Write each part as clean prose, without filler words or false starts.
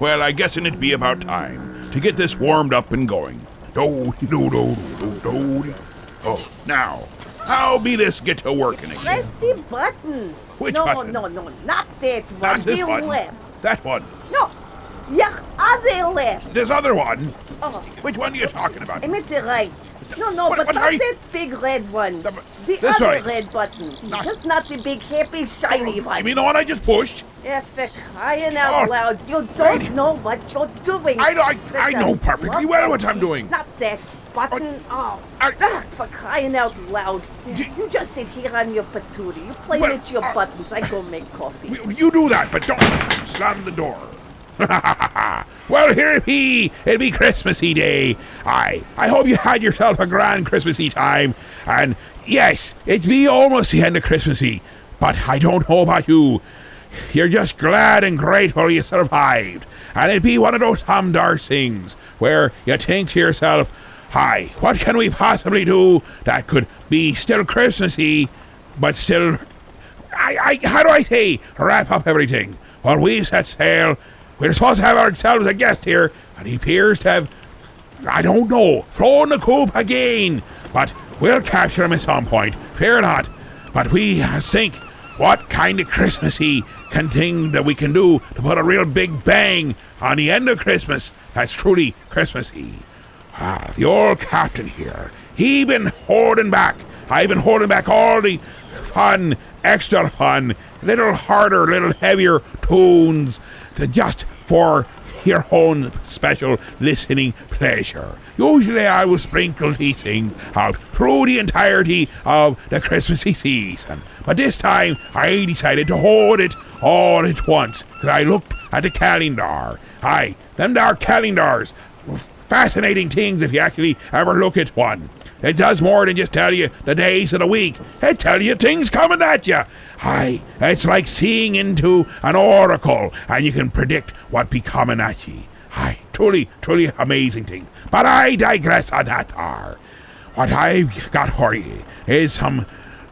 Well, I guess it'd be about time to get this warmed up and going. Do-do-do-do-do-do. Oh, now, how be this get to working again? Press the button. Which no, button? No, not that one. Not this the button. left. That one. No, your other left. This other one. Oh, Which one are you talking about? I meant the right. No, What but are not you- that big red one. The- The this other way. red button. Not- Just not the big, happy, shiny one. You mean the one I just pushed? Yeah, for crying out Oh, loud. You right. don't know what you're doing. I For know the perfectly love well of what I'm doing. Not that button. Oh, for crying out loud. You just sit here on your patootie. You play Well, with your buttons. I go make coffee. You do that, but don't slam the door. Well, here it be. It'll be Christmassy Day. I hope you had yourself a grand Christmassy time. And yes, it's be almost the end of Christmassy. But I don't know about you. You're just glad and grateful you survived. And it'd be one of those Tom Darce things where you think to yourself, hi, what can we possibly do that could be still Christmassy, but still, how do I say, wrap up everything? Well, we've set sail. We're supposed to have ourselves a guest here, and he appears to have, I don't know, flown the coop again. But we'll capture him at some point, fear not. But we think, what kind of Christmassy thing that we can do to put a real big bang on the end of Christmas that's truly Christmassy. The old captain here, he been holding back. I've been holding back all the fun, extra fun, little harder, little heavier tunes just for your own special listening pleasure. Usually I will sprinkle these things out through the entirety of the Christmassy season. But this time I decided to hold it all at once because I looked at the calendar. Aye, them there calendars. Fascinating things if you actually ever look at one. It does more than just tell you the days of the week. It tells you things coming at you. Aye, it's like seeing into an oracle and you can predict what be coming at ye. Aye, truly amazing thing. But I digress on that there. What I've got for ye is some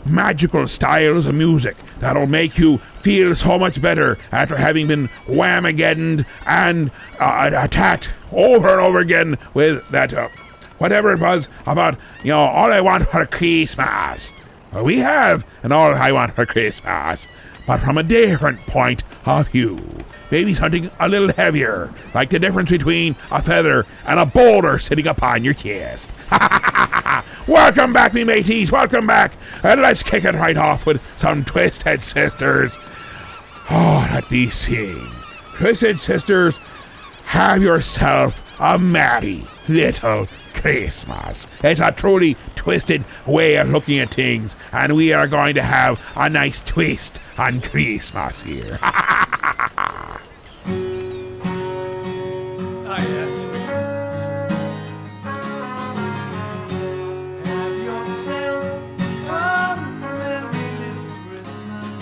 magical styles of music that'll make you feel so much better after having been whamageddoned and attacked over and over again with that whatever it was about, all I want for Christmas. Well, we have an all I want for Christmas, but from a different point of view. Maybe something a little heavier, like the difference between a feather and a boulder sitting upon your chest. Welcome back, me mateys, welcome back. And let's kick it right off with some Twisted Sisters. Oh, that be seeing. Twisted Sisters, have yourself a merry little Christmas. It's a truly twisted way of looking at things, and we are going to have a nice twist on Christmas here. Oh, yeah, that's sweet. That's sweet. Have yourself a merry little Christmas.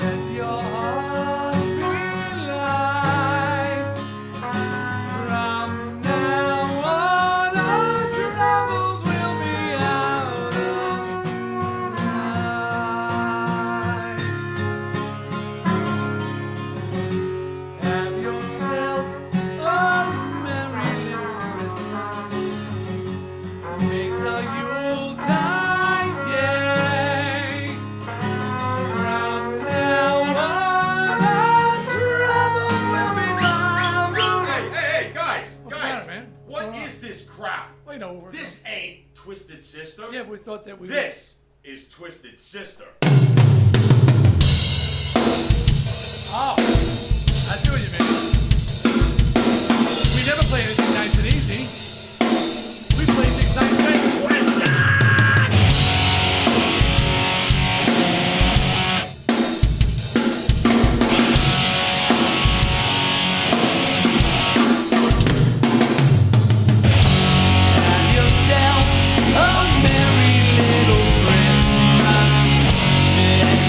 Let your heart be light. From now on, our troubles will be out of sight. Have yourself a merry little Christmas. Make the Yuletide gay. From now on, our troubles will be miles away. Hey, guys! What's the matter, man? What's What going on? is this crap? Well, you know, we're This ain't Twisted Sister. yeah, we thought that we This is Twisted Sister. Oh, I see what you mean. We never play anything nice and easy. We play things nice and twisted. Have yourself a merry little Christmas. Let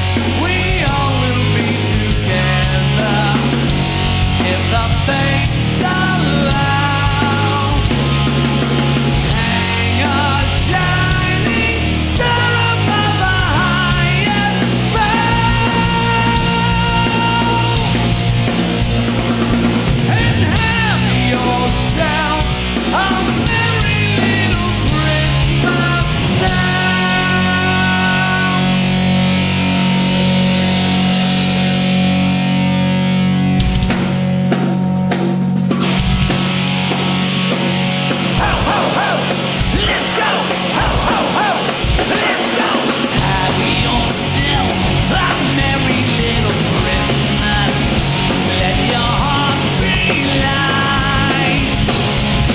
days we all will be together if the fates allow. Hang a shining star above the highest bough and have yourself a merry little Christmas now. Ho, ho, ho! Let's go! Ho, ho, ho! Let's go! Have yourself a merry little Christmas. Let your heart be light.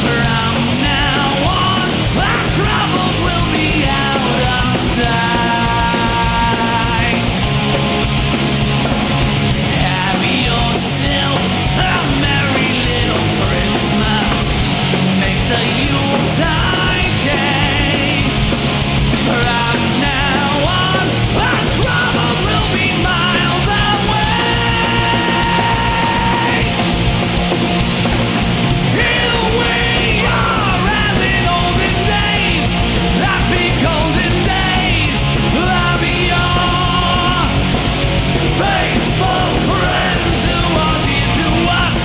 From now on, our troubles will be out of sight. Have yourself a merry little Christmas. Make the Yuletide gay. From now on, our troubles will be miles away. Here we are as in olden days, happy golden days of yore. Faithful friends who are dear to us,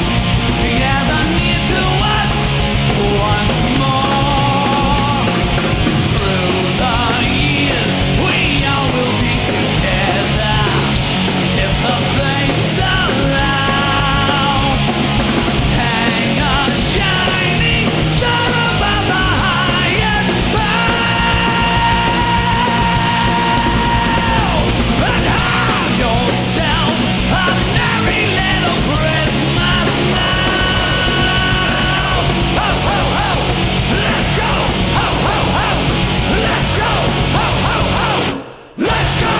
gather near to us once more. Through the years, we all will be together if the fates allow. Hang a shining star above the highest bough and have yourself a merry little Christmas now. Ho, ho, ho! Let's go! Ho, ho, ho! Let's go! Ho, ho, ho! Let's go!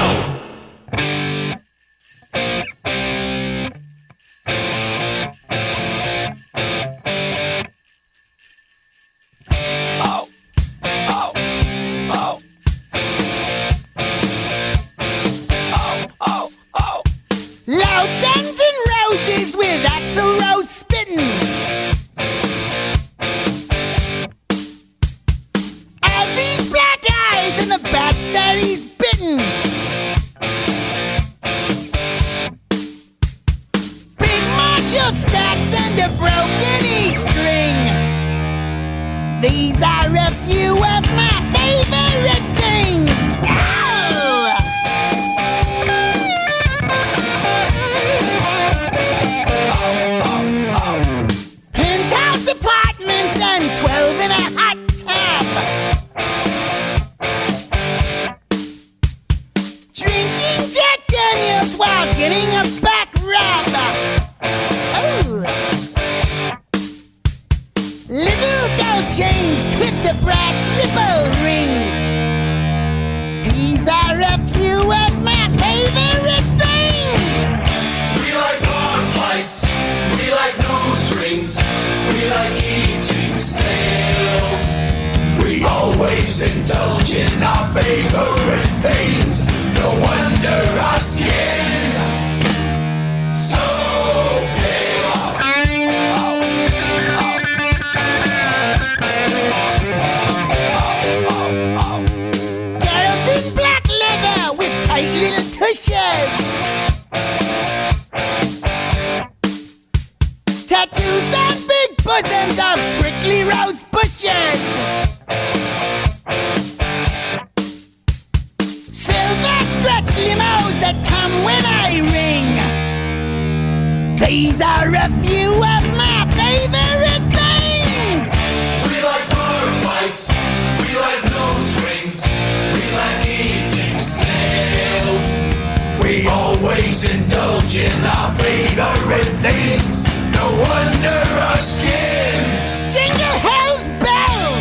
Oh, oh, oh. Oh, oh, oh. Loud guns and roses with Axl Rose spitting. Ozzy's black eyes and the bats that he's bitten. Big Marshall stacks and a broken E string. These are a few of my favorite things. Ow! Penthouse apartments and 12 in a hot tub. Drinking Jack Daniels while getting a back rub. Ooh. Little gold chains clip the brass nipple ring. These are a few of my favorite things. We like bar fights, we like nose rings, we like eating snails. We always indulge in our favorite things. No wonder our skin so pale. Girls in black leather with tight little tushes. Tattoos on big bosoms of prickly rose bushes. Silver stretch limos that come when I ring. These are a few of my favorite things. We like bar fights, we like nose rings, we like eating snails. We always indulge in our favorite things. No wonder our skin Jingle Hell's bells.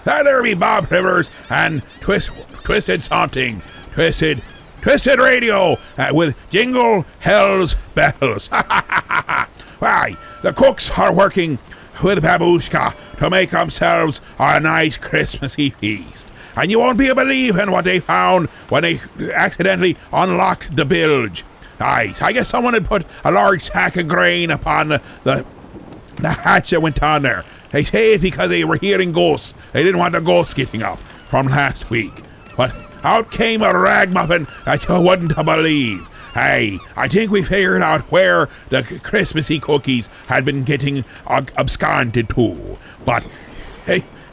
That there be Bob Rivers and Twisted Something. Twisted Twisted Radio with Jingle Hell's Bells. Why, the cooks are working with Babushka to make themselves a nice Christmassy feast. And you won't be believing what they found when they accidentally unlocked the bilge. Aye, I guess someone had put a large sack of grain upon the hatch that went on there. They say it's because they were hearing ghosts. They didn't want the ghosts getting up from last week. But out came a ragamuffin that you wouldn't believe. Hey, I think we figured out where the Christmassy cookies had been getting absconded to. But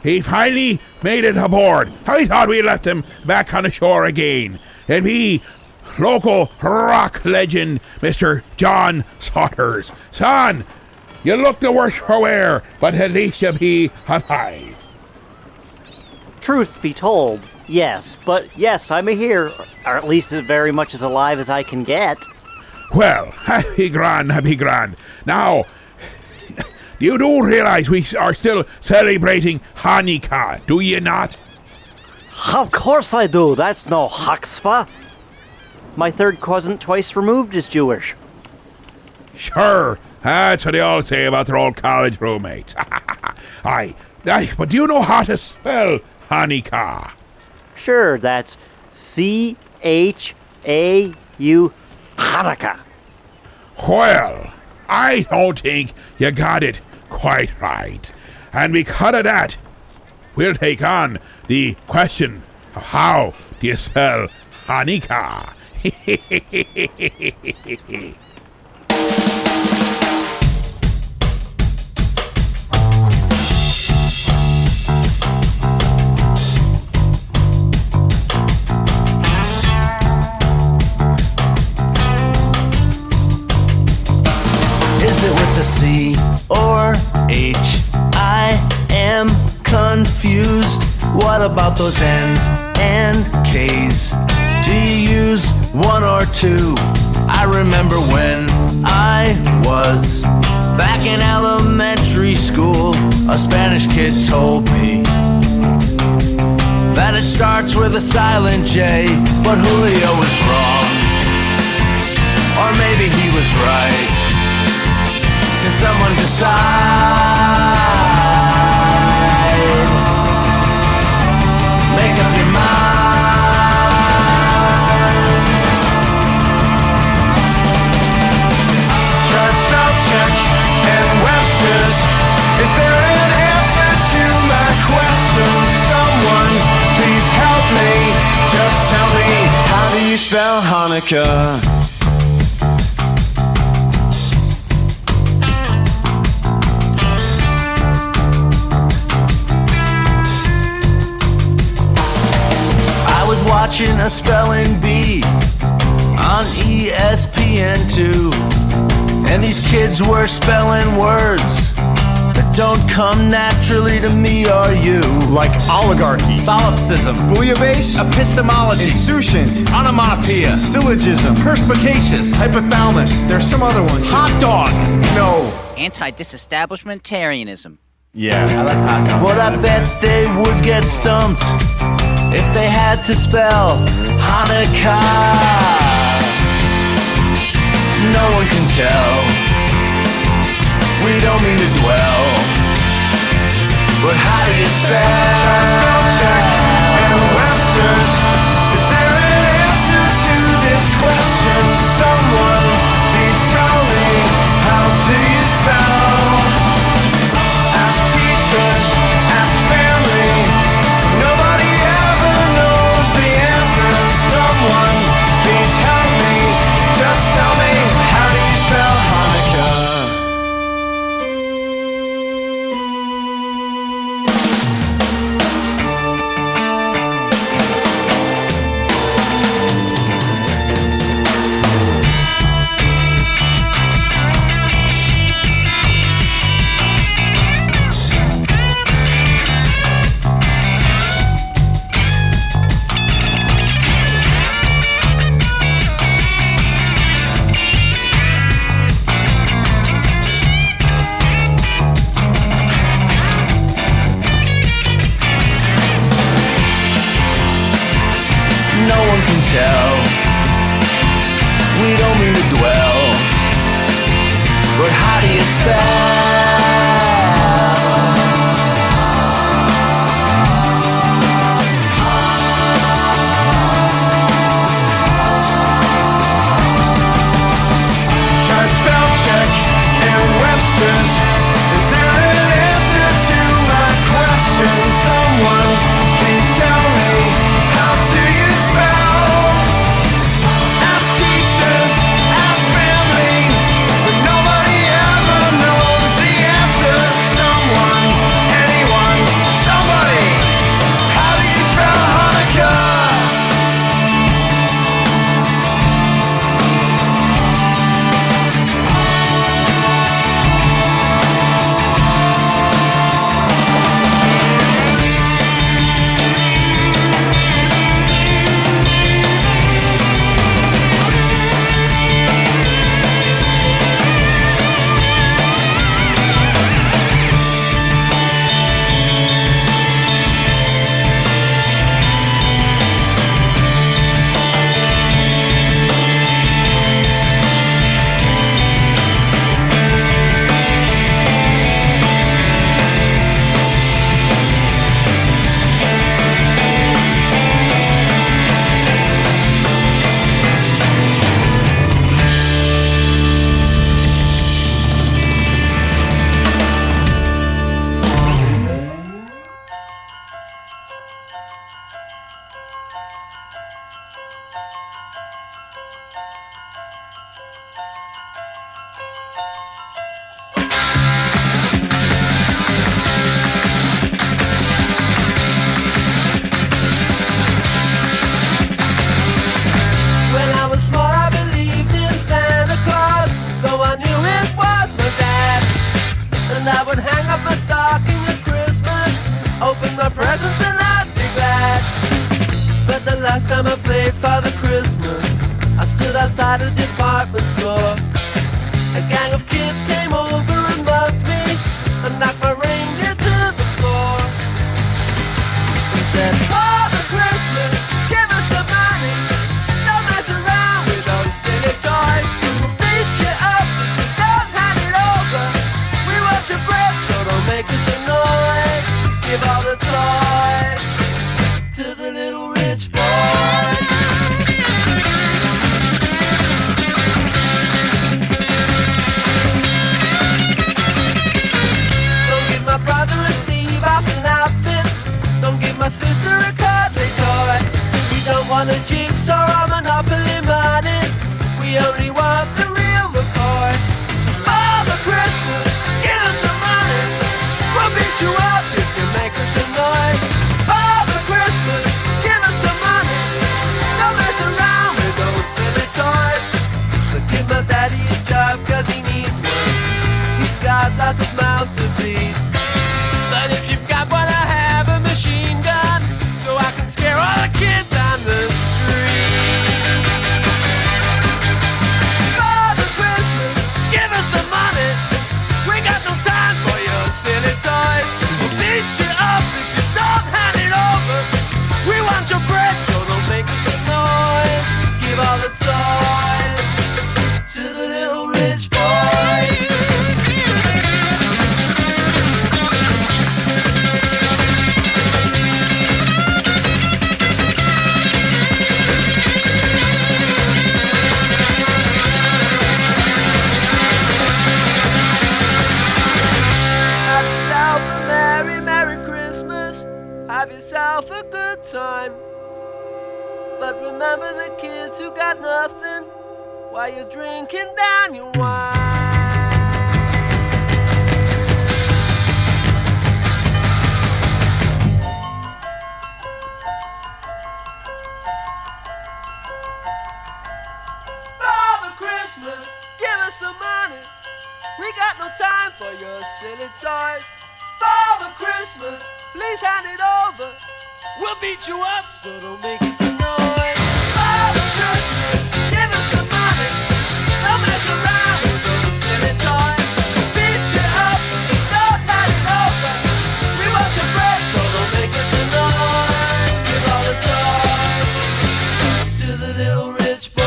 he finally made it aboard. I thought we left him back on the shore again. It'd be local rock legend, Mr. John Sauters. Son, you look the worse for wear, but at least you'll be alive. Truth be told, yes, but yes, I'm here, or at least very much as alive as I can get. Well, happy grand. Now, you do realize we are still celebrating Hanukkah, do you not? Of course I do, that's no huxpah. My third cousin twice removed is Jewish. Sure, that's what they all say about their old college roommates. Aye, but do you know how to spell Hanukkah? Sure, that's Chau, Hanukkah. Well, I don't think you got it quite right. And because of that, we'll take on the question of how do you spell Hanukkah? Is it with a C or H? I am confused. What about those N's and K's? Do you use one or two? I remember when I was back in elementary school, a Spanish kid told me that it starts with a silent J, but Julio was wrong. Or maybe he was right. Can someone decide? Make up your mind. Try spell check and Webster's. Is there an answer to my question? Someone, please help me. Just tell me, how do you spell Hanukkah? Watching a spelling bee on ESPN2, and these kids were spelling words that don't come naturally to me or you. Like oligarchy, Solipsism, bouillabaisse, epistemology, insouciant, onomatopoeia, syllogism, perspicacious, hypothalamus. There's some other ones. hot dog. No. Anti-disestablishmentarianism. Yeah, I like hot dog. Well, I bet they would get stumped if they had to spell Hanukkah. No one can tell. We don't mean to dwell. But how do you spell? Try spell check and Webster's. Is there an answer to this question? Someone, please tell me, how do you spell? Ask teachers, ask family. Nobody ever knows the answer. Someone, please help me. Just tell me, how do you spell Hanukkah? last time I played Father Christmas, I stood outside a department store. A gang of kids came over and mugged me and knocked my reindeer to the floor. He said, Father Christmas, give us some money. Don't mess around with those silly toys. We'll beat you up if you don't hand it over. We want your bread, so don't make us annoy. Give all the toys to the little rich boys. Don't give my brother a Steve Austin outfit. Don't give my sister a cuddly toy. We don't want a jigsaw or Monopoly money. We only want the real McCoy. Father Christmas, give us some money. We'll beat you up if you make us annoy. Father Christmas, give us some money. Don't mess around with those silly toys. But give my daddy a job cause he needs one. He's got lots of mouths to feed. But if you've got what I have, a machine gun, so I can scare all the kids on the street. Father Christmas, give us some money. We got no time for your silly toys. We'll beat you up if you don't hand it over. We want your bread, so don't make us annoyed. Give all the toys to the little rich boys. Have yourself a merry, merry Christmas. Have yourself a good time. But remember the kids who got nothing while you're drinking down your wine. Father Christmas, give us some money. We got no time for your silly toys. Father Christmas, please hand it over. We'll beat you up, so don't make us annoyed. Father Christmas, give us some money. Don't mess around with those silly toys. We'll beat you up, don't hand it over. We want your bread, so don't make us annoyed. Give all the toys to the little rich boys.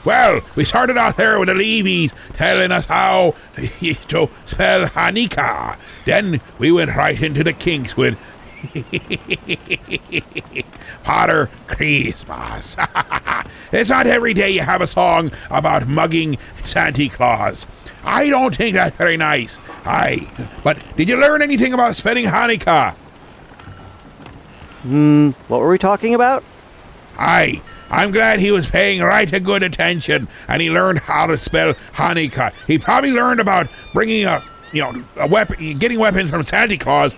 Well, we started out there with the Levies telling us how to spell Hanukkah. Then we went right into the Kinks with Father Christmas. It's not every day you have a song about mugging Santa Claus. I don't think that's very nice. But did you learn anything about spelling Hanukkah? What were we talking about? I'm glad he was paying right a good attention and he learned how to spell Hanukkah. He probably learned about bringing a weapon, getting weapons from Santa Claus,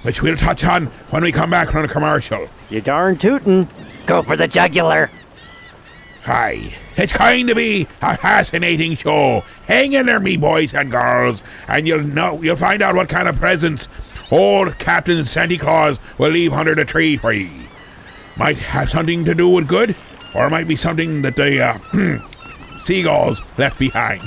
which we'll touch on when we come back from the commercial. You darn tootin'. Go for the jugular. It's going to be a fascinating show. Hang in there, me boys and girls, and you'll find out what kind of presents old Captain Santa Claus will leave under the tree for ye. Might have something to do with good, or it might be something that the seagulls left behind.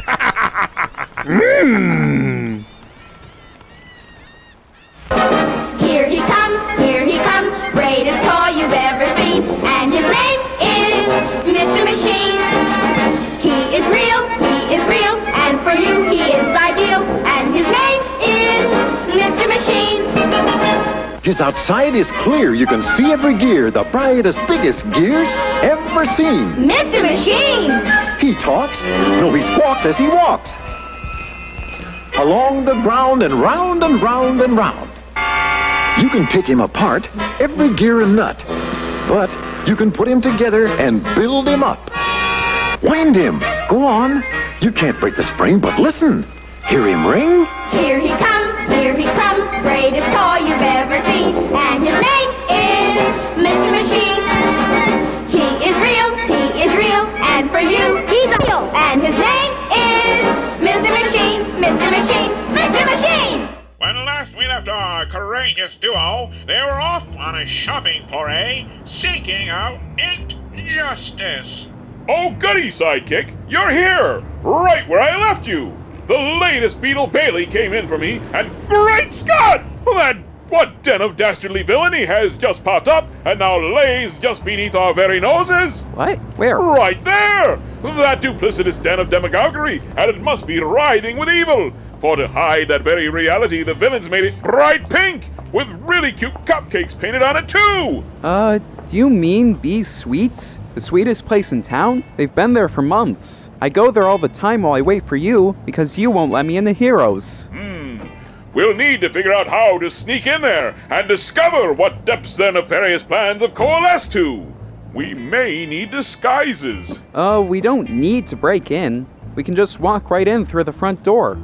Here he comes, greatest toy you've ever seen, and his name is Mr. Machine. He is real, and for you he is ideal, and his name is Mr. Machine. His outside is clear. You can see every gear, the brightest, biggest gears ever seen. Mr. Machine! He talks. No, he squawks as he walks. Along the ground and round and round and round. You can take him apart, every gear and nut. But you can put him together and build him up. Wind him. Go on. You can't break the spring, but listen. Hear him ring? Here he comes, greatest toy you've ever seen, and his name is Mr. on a shopping foray, seeking out injustice. Oh, goody, Sidekick! You're here! Right where I left you! The latest Beetle Bailey came in for me, and great Scott! What den of dastardly villainy has just popped up and now lays just beneath our very noses? What? Where? Right there! That duplicitous den of demagoguery, and it must be writhing with evil. For to hide that very reality, the villains made it bright pink, with really cute cupcakes painted on it too! Do you mean Bee's Sweets? The sweetest place in town? They've been there for months. I go there all the time while I wait for you, because you won't let me into Heroes. We'll need to figure out how to sneak in there and discover what depths their nefarious plans have coalesced to. We may need disguises. We don't need to break in. We can just walk right in through the front door.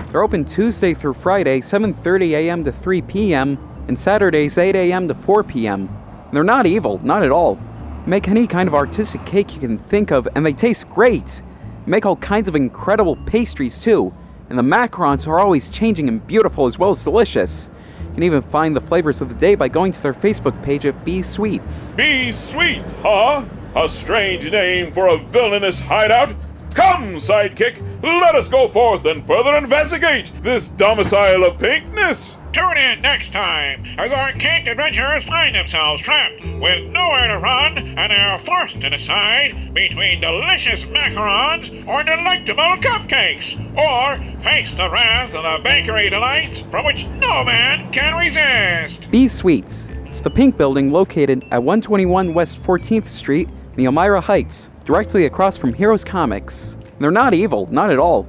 They're open Tuesday through Friday, 7:30 a.m. to 3 p.m., and Saturdays, 8 a.m. to 4 p.m. They're not evil, not at all. Make any kind of artistic cake you can think of, and they taste great. Make all kinds of incredible pastries, too. And the macarons are always changing and beautiful as well as delicious. You can even find the flavors of the day by going to their Facebook page at Bee's Sweets. Bee's Sweets, huh? A strange name for a villainous hideout. Come, Sidekick, let us go forth and further investigate this domicile of pinkness. Tune in next time as our cake adventurers find themselves trapped with nowhere to run and are forced to decide between delicious macarons or delectable cupcakes, or face the wrath of the bakery delights from which no man can resist. Bee's Sweets. It's the pink building located at 121 West 14th Street, in Elmira Heights, directly across from Heroes Comics. They're not evil, not at all.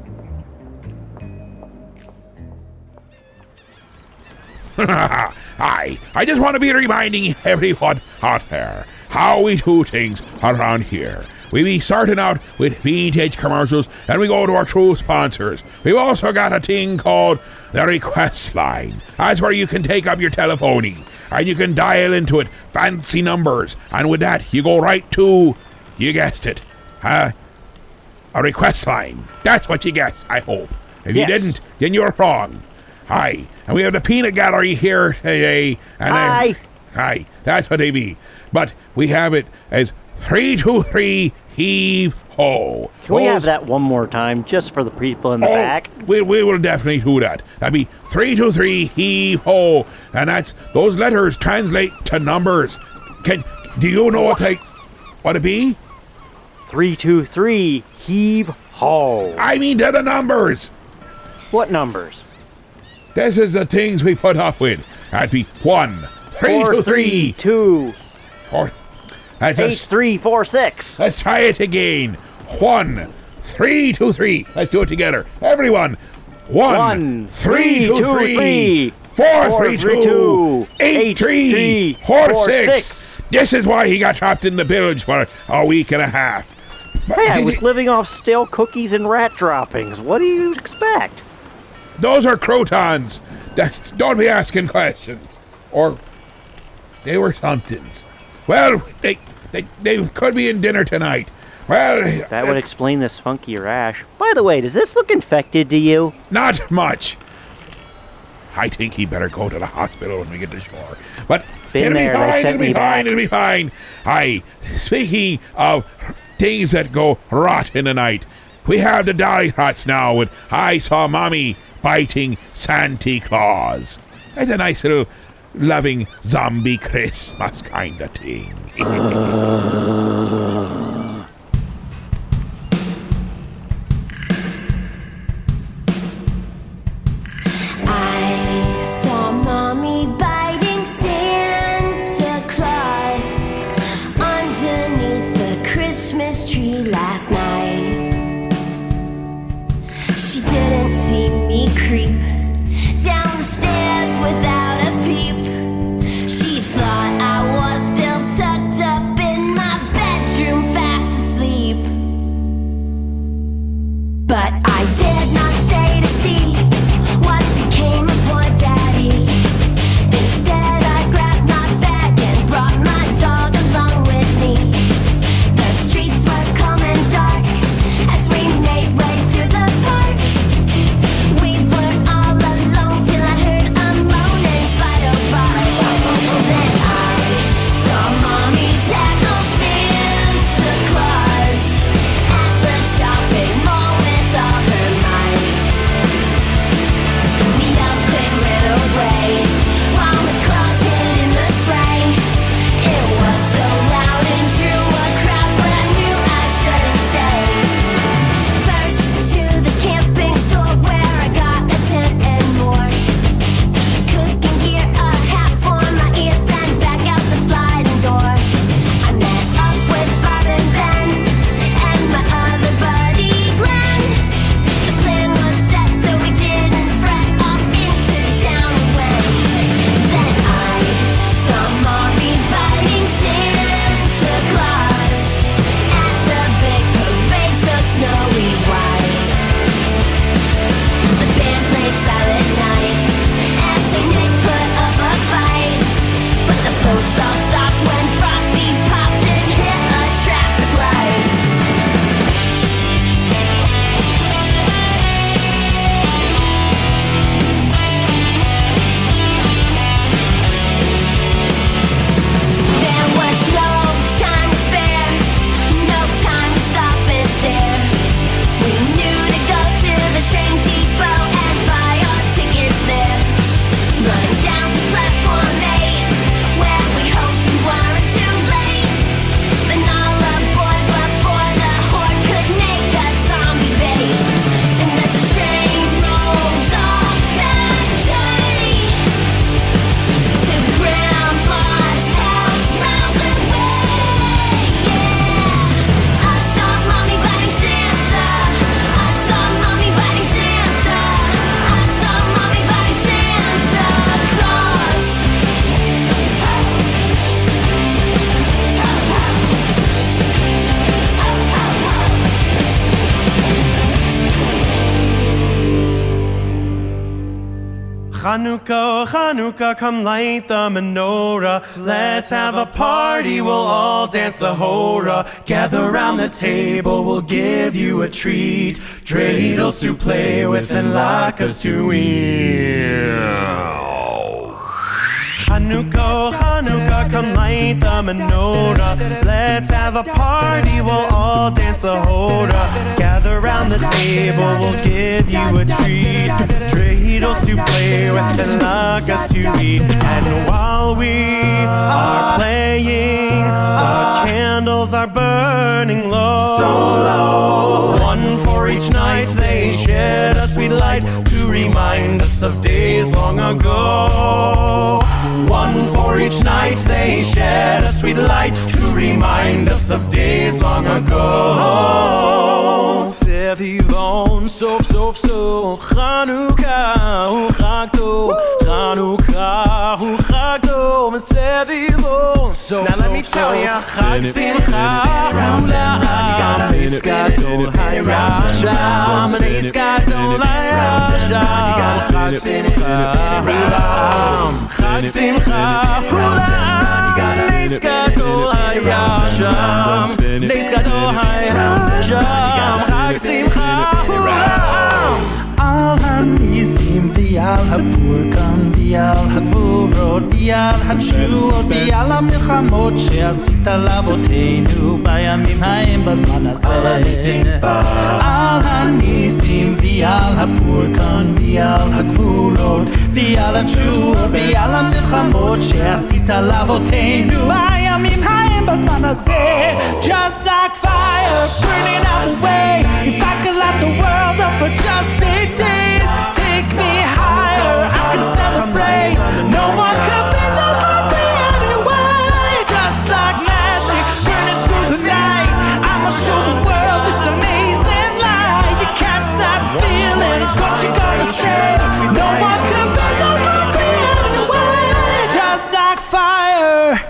I just want to be reminding everyone out there how we do things around here. We be starting out with vintage commercials, and we go to our true sponsors. We've also got a thing called the request line. That's where you can take up your telephony, and you can dial into it fancy numbers, and with that, you go right to, you guessed it, a request line. That's what you guessed, I hope. If you didn't, then you're wrong. Hi, and we have the peanut gallery here today. And hi, that's what they be. But we have it as 323 heave ho. Can we have that one more time, just for the people in the back? We will definitely do that. That'd be 323 heave ho, and that's those letters translate to numbers. Do you know what it be? 323 heave ho. I mean, they're the numbers. What numbers? This is the things we put up with. That'd be 1, 3, 2, 3, 2, 4. That's 8, 3, 4, 6. Let's try it again. 1, 3, 2, 3. Let's do it together. Everyone. 1, 3, 2, 3, 4, 3, 2, 8, 3, 4, 6. This is why he got trapped in the village for a week and a half. Hey, I was living off stale cookies and rat droppings. What do you expect? Those are crotons. Don't be asking questions. Or they were somethings. Well, they could be in dinner tonight. Well, that would explain this funky rash. By the way, does this look infected to you? Not much. I think he better go to the hospital when we get to shore. But it'll be fine. Aye, speaking of things that go rot in the night, we have the Dolly Hots now with I Saw Mommy Biting Santa Claus. It's a nice little loving zombie Christmas kind of thing. I saw Mommy biting Santa Claus underneath the Christmas tree last night. She didn't see me creep down the stairs without a peep. She thought I was still tucked up in my bedroom fast asleep. But I did not stay to see what became of poor daddy. Instead I grabbed my bag and brought my dog along with me. The streets were coming dark as we made way through the park. We've learned all Chanukah, Chanukah, come light the menorah. Let's have a party, we'll all dance the hora. Gather round the table, we'll give you a treat. Dreidels to play with and latkes to eat. Chanukah, Chanukah, come light the menorah. Let's have a party, we'll all dance the hora. Gather round the table, we'll give you a treat. Dreidels to play with and latkes to eat. And while we are playing, the candles are burning low. So low. One for each night they shed a sweet light to remind us of days long ago. One for each night they shed a sweet light to remind us of days long ago. Sevivon, sof, sof, sof, Chanukah, hu Chag Tov, Chanukah, hu Chag Tov, Sevivon, sof, now let me tell ya, Chag Simcha, Hula, Nes Gadol HaYasham, Nes Gadol HaYasham, Chag Simcha, Hula, Chag Simcha, Hula, Nes Gadol HaYasham, Nes Gadol HaYasham, Chag Simcha, Hula. Al hanisim v'al hapurkan v'al hagvurot v'al hatshuot v'al hamilchamot she'asita lavoteinu bayamim ha'em b'zman hazeh. Al hanisim v'al hapurkan v'al hagvurot v'al hatshuot v'al hamilchamot she'asita lavoteinu bayamim ha'em b'zman hazeh. Just like fire burning out the way, if I could light the world up for just 8 days, take me higher, I can celebrate. No one could be just like me anyway. Just like magic burning through the night, I'ma show the world this amazing light. You catch that feeling, what you gonna say? No one could be just like me anyway. Just like fire.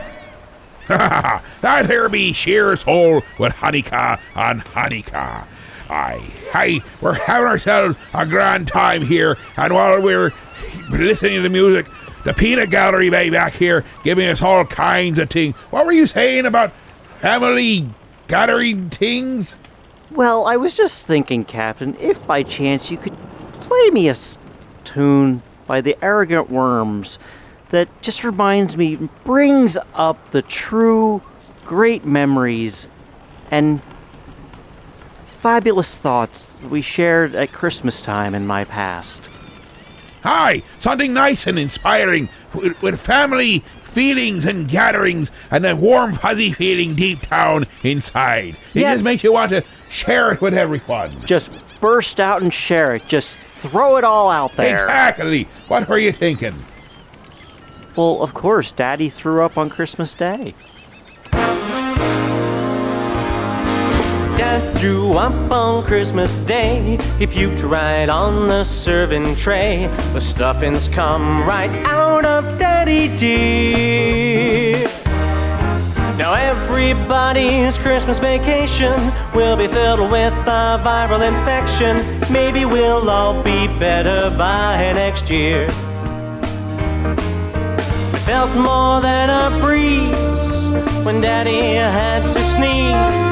That here be Shear's Hole with Hanukkah on Hanukkah. Aye, we're having ourselves a grand time here, and while we're listening to the music, the peanut gallery bay back here giving us all kinds of things. What were you saying about family gathering things? Well, I was just thinking, Captain, if by chance you could play me a tune by the Arrogant Worms that just reminds me, brings up the true great memories and fabulous thoughts we shared at Christmas time in my past. Aye, something nice and inspiring with family feelings and gatherings and a warm, fuzzy feeling deep down inside. It just makes you want to share it with everyone. Just burst out and share it. Just throw it all out there. Exactly. What were you thinking? Well, of course, Daddy threw up on Christmas Day. Dad threw up on Christmas Day. He puked right on the serving tray. The stuffings come right out of Daddy dear. Now everybody's Christmas vacation will be filled with a viral infection. Maybe we'll all be better by next year. We felt more than a breeze when Daddy had to sneeze.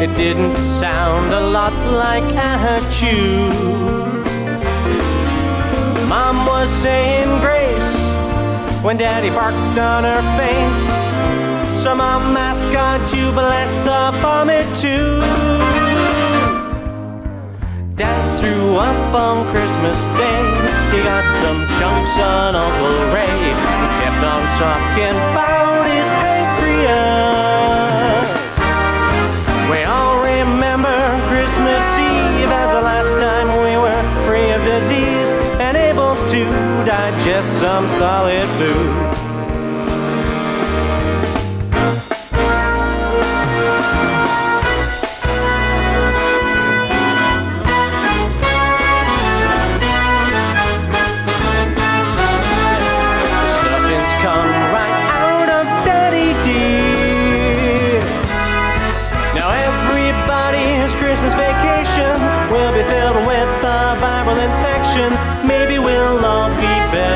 It didn't sound a lot like achoo. Mom was saying grace when Daddy barked on her face. So Mom asked God to bless the vomit too. Dad threw up on Christmas Day. He got some chunks on Uncle Ray. He kept on talking about his pancreas. We all remember Christmas Eve as the last time we were free of disease and able to digest some solid food. The stuffings come right out of Daddy dear. Now everybody's Christmas vacation will be filled with a viral infection. Maybe we'll all be better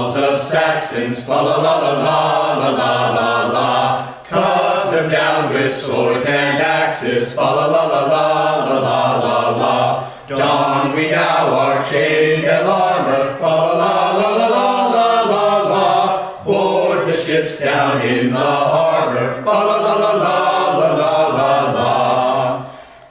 walls of Saxons, fa la la la la la la la la. Cut them down with swords and axes, fa la la la la la la la la. Don we now our chain and armor, fa la la la la la la la la. Board the ships down in the harbor, fa la la la la la la la la.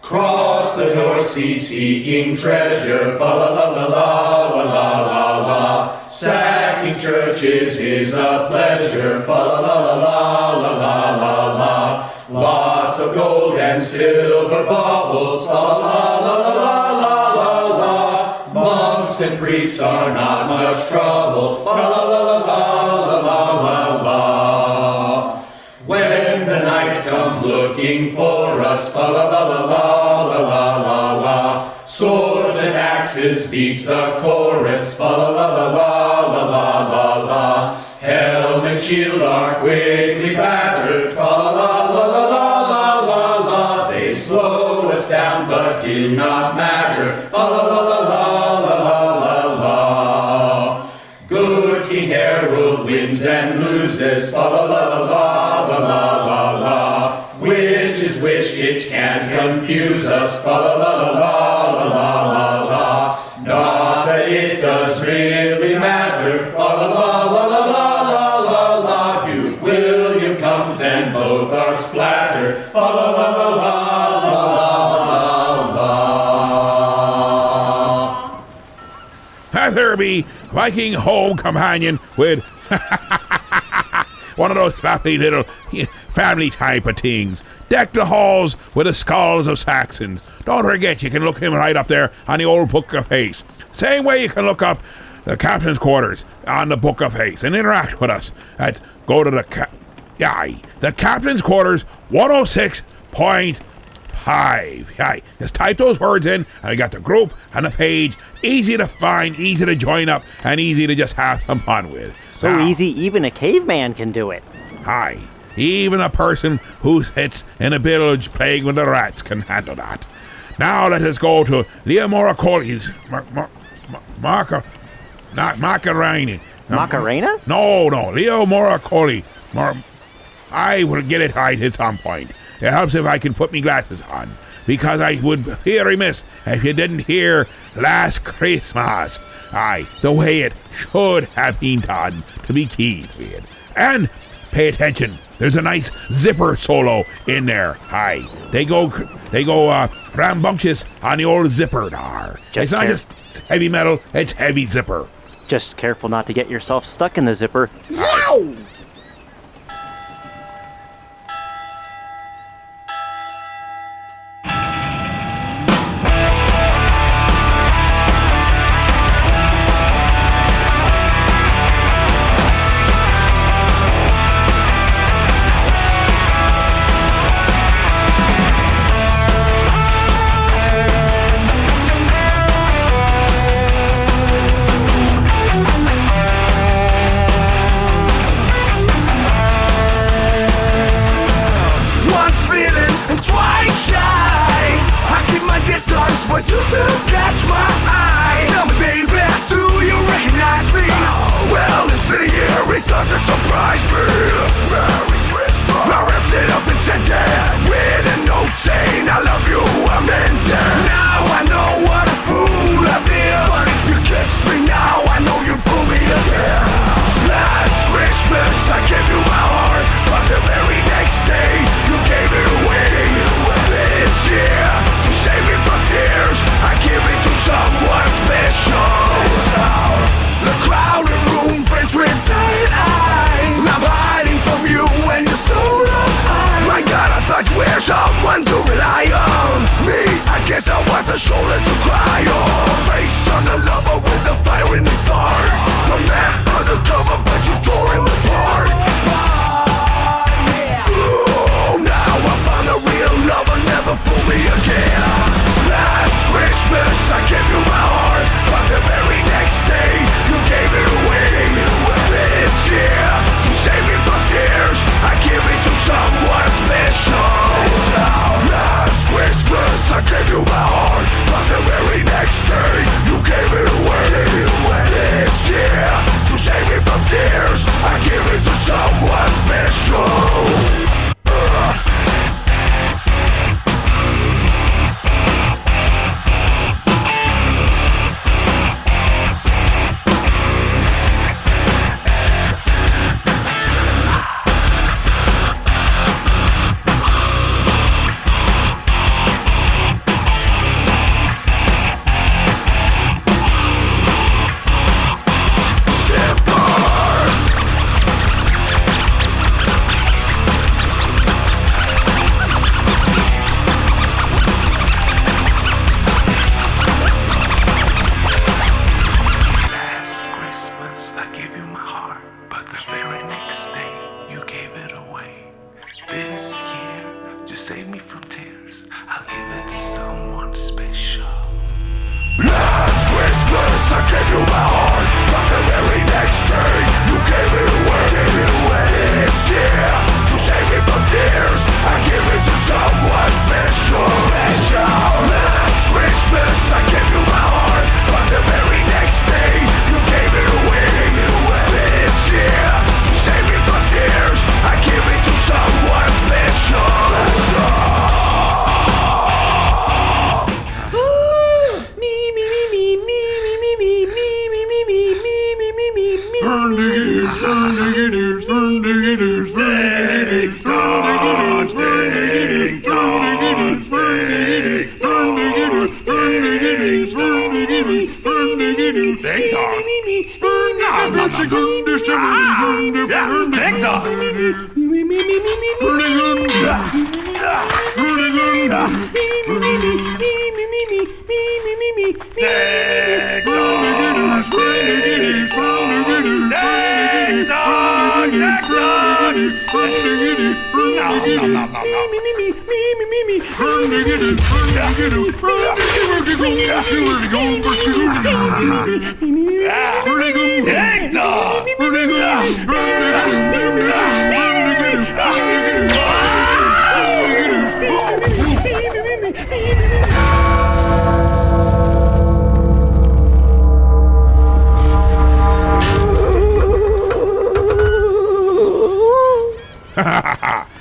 Cross the North Sea seeking treasure, fa la la la la la la la la. Sacking churches is a pleasure, fa la la la la la la la la. Lots of gold and silver baubles, fa la la la la la la la. Monks and priests are not much trouble, fa la la la la la la la. When the knights come looking for us, fa la la la la la la la. Swords and axes beat the chorus, fa la la la la la la la. Helm and shield are quickly battered, fa la la la la la la la. They slow us down but do not matter, fa la la la la la la la. Good King Harold wins and loses, fa la la la la la la la. Which is which, it can confuse us, fa la la la la la la la. Not that it does really matter, fa la la la la la la la. Duke William comes and both are splattered, fa la la la la la la. There be Viking home companion with one of those fluffy little family type of things. Deck the halls with the skulls of Saxons. Don't forget, you can look him right up there on the old Book of Face. Same way you can look up the captain's quarters on the Book of Face and interact with us. Go to the captain's quarters 106.5. Just type those words in and you got the group and the page. Easy to find, easy to join up, and easy to just have some fun with. So easy, even a caveman can do it. Aye, even a person who sits in a village playing with the rats can handle that. Now let us go to Leo Moracoli's Macarena. Macarena? No, Leo Moracoli. I will get it right at some point. It helps if I can put me glasses on, because I would feel remiss if you didn't hear Last Christmas. Aye, the way it should have been done to be keyed with. And pay attention, there's a nice zipper solo in there. Aye, they go rambunctious on the old zipper there. It's not just heavy metal, it's heavy zipper. Just careful not to get yourself stuck in the zipper. Yow! But you still catch my eye. Tell me, baby, do you recognize me? Well, it's been a year, it doesn't surprise me. Merry Christmas. I ripped it up and sent it with a note saying I love you, I'm ended. Now I know what a fool I feel, but if you kiss me now, I know you fool me again. Last Christmas I gave you my heart, but the very next day you gave it away. This year, to save me from tears, I give it to someone special. The crowded room, friends with tight eyes. I'm hiding from you and you're so alive. My God, I thought you were someone to rely on. Me, I guess I was a shoulder to cry on. Face on the lover with the fire in his heart. The man undercover, but you tore him apart. Oh, now I found a real lover, never fool me again. Last Christmas I gave you my heart, but the very next day you gave it away. This year, to save me from tears, I give it to someone special. Last Christmas I gave you my heart, but the very next day you gave it away. This year, to save me from save me from tears, I'll give it to someone special. Last Christmas I gave you my heart, but the very next day you gave it away. This year, to save me from tears, I give it to someone special. Last Christmas I gave you my heart, but the very next day you gave it away. This year, to save me from tears, I give it to someone special.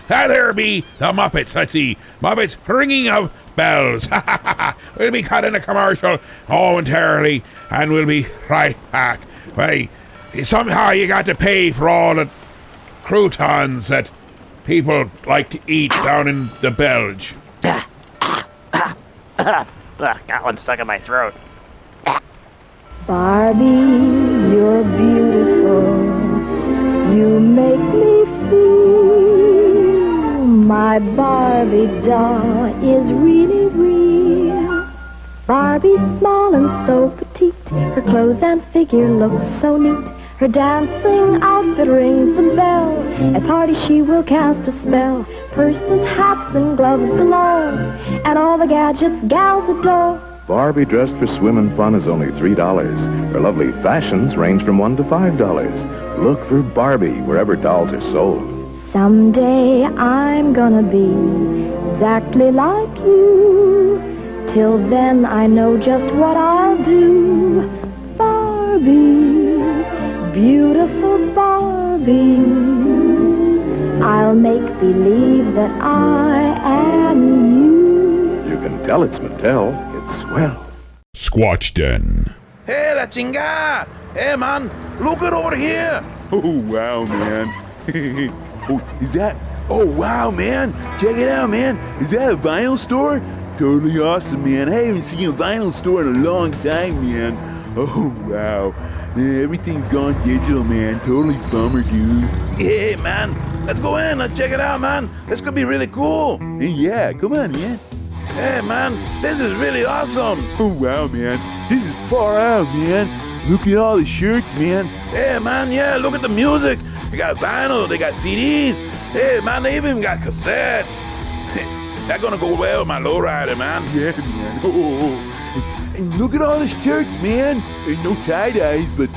There be the Muppets. Let's see. Muppets ringing of bells. We'll be cutting a commercial momentarily and we'll be right back. Wait, somehow you got to pay for all the croutons that people like to eat down in the Belge. Got one stuck in my throat. Barbie, you're beautiful. You make me feel my Barbie doll is really real. Barbie's small and so petite. Her clothes and figure look so neat. Her dancing outfit rings the bell. At parties she will cast a spell. Purses, hats, and gloves galore. And all the gadgets gals adore. Barbie dressed for swim and fun is only $3. Her lovely fashions range from $1 to $5. Look for Barbie wherever dolls are sold. Someday I'm gonna be exactly like you. Till then I know just what I'll do. Barbie, beautiful Barbie, I'll make believe that I am you. You can tell it's Mattel. It's swell. Squatch Den. Hey, la chinga! Hey, man, look it over here! Oh, wow, man. Oh, is that? Oh, wow, man. Check it out, man. Is that a vinyl store? Totally awesome, man. I haven't seen a vinyl store in a long time, man. Oh, wow. Yeah, everything's gone digital, man. Totally bummer, dude. Hey, man. Let's go in. Let's check it out, man. This could be really cool. Hey, yeah, come on, man. Hey, man. This is really awesome. Oh, wow, man. This is far out, man. Look at all the shirts, man. Hey, man, yeah, look at the music. They got vinyl, they got CDs. Hey, man, they even got cassettes. That's gonna go well with my lowrider, man. Yeah, man. Oh. And look at all the shirts, man. There's no tie-dyes, but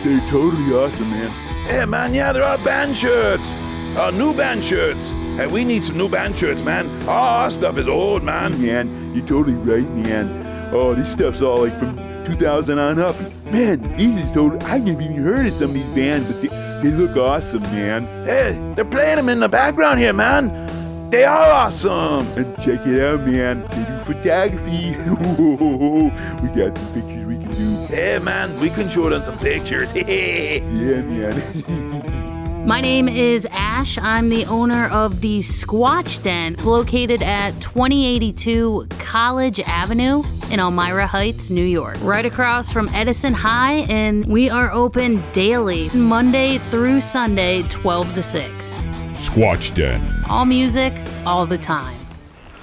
they're totally awesome, man. Hey, man, yeah, they're all band shirts. New band shirts. Hey, we need some new band shirts, man. Oh, our stuff is old, man. Man, you're totally right, man. Oh, this stuff's all like from 2000 on up. Man, these is totally... I never even heard of some of these bands, but they look awesome, man. Hey, they're playing them in the background here, man. They are awesome. And check it out, man. They do photography. We got some pictures we can do. Hey, man, we can show them some pictures. Yeah, man. My name is Ash. I'm the owner of the Squatch Den, located at 2082 College Avenue in Elmira Heights, New York, right across from Edison High, and we are open daily, Monday through Sunday, 12 to 6. Squatch Den. All music, all the time.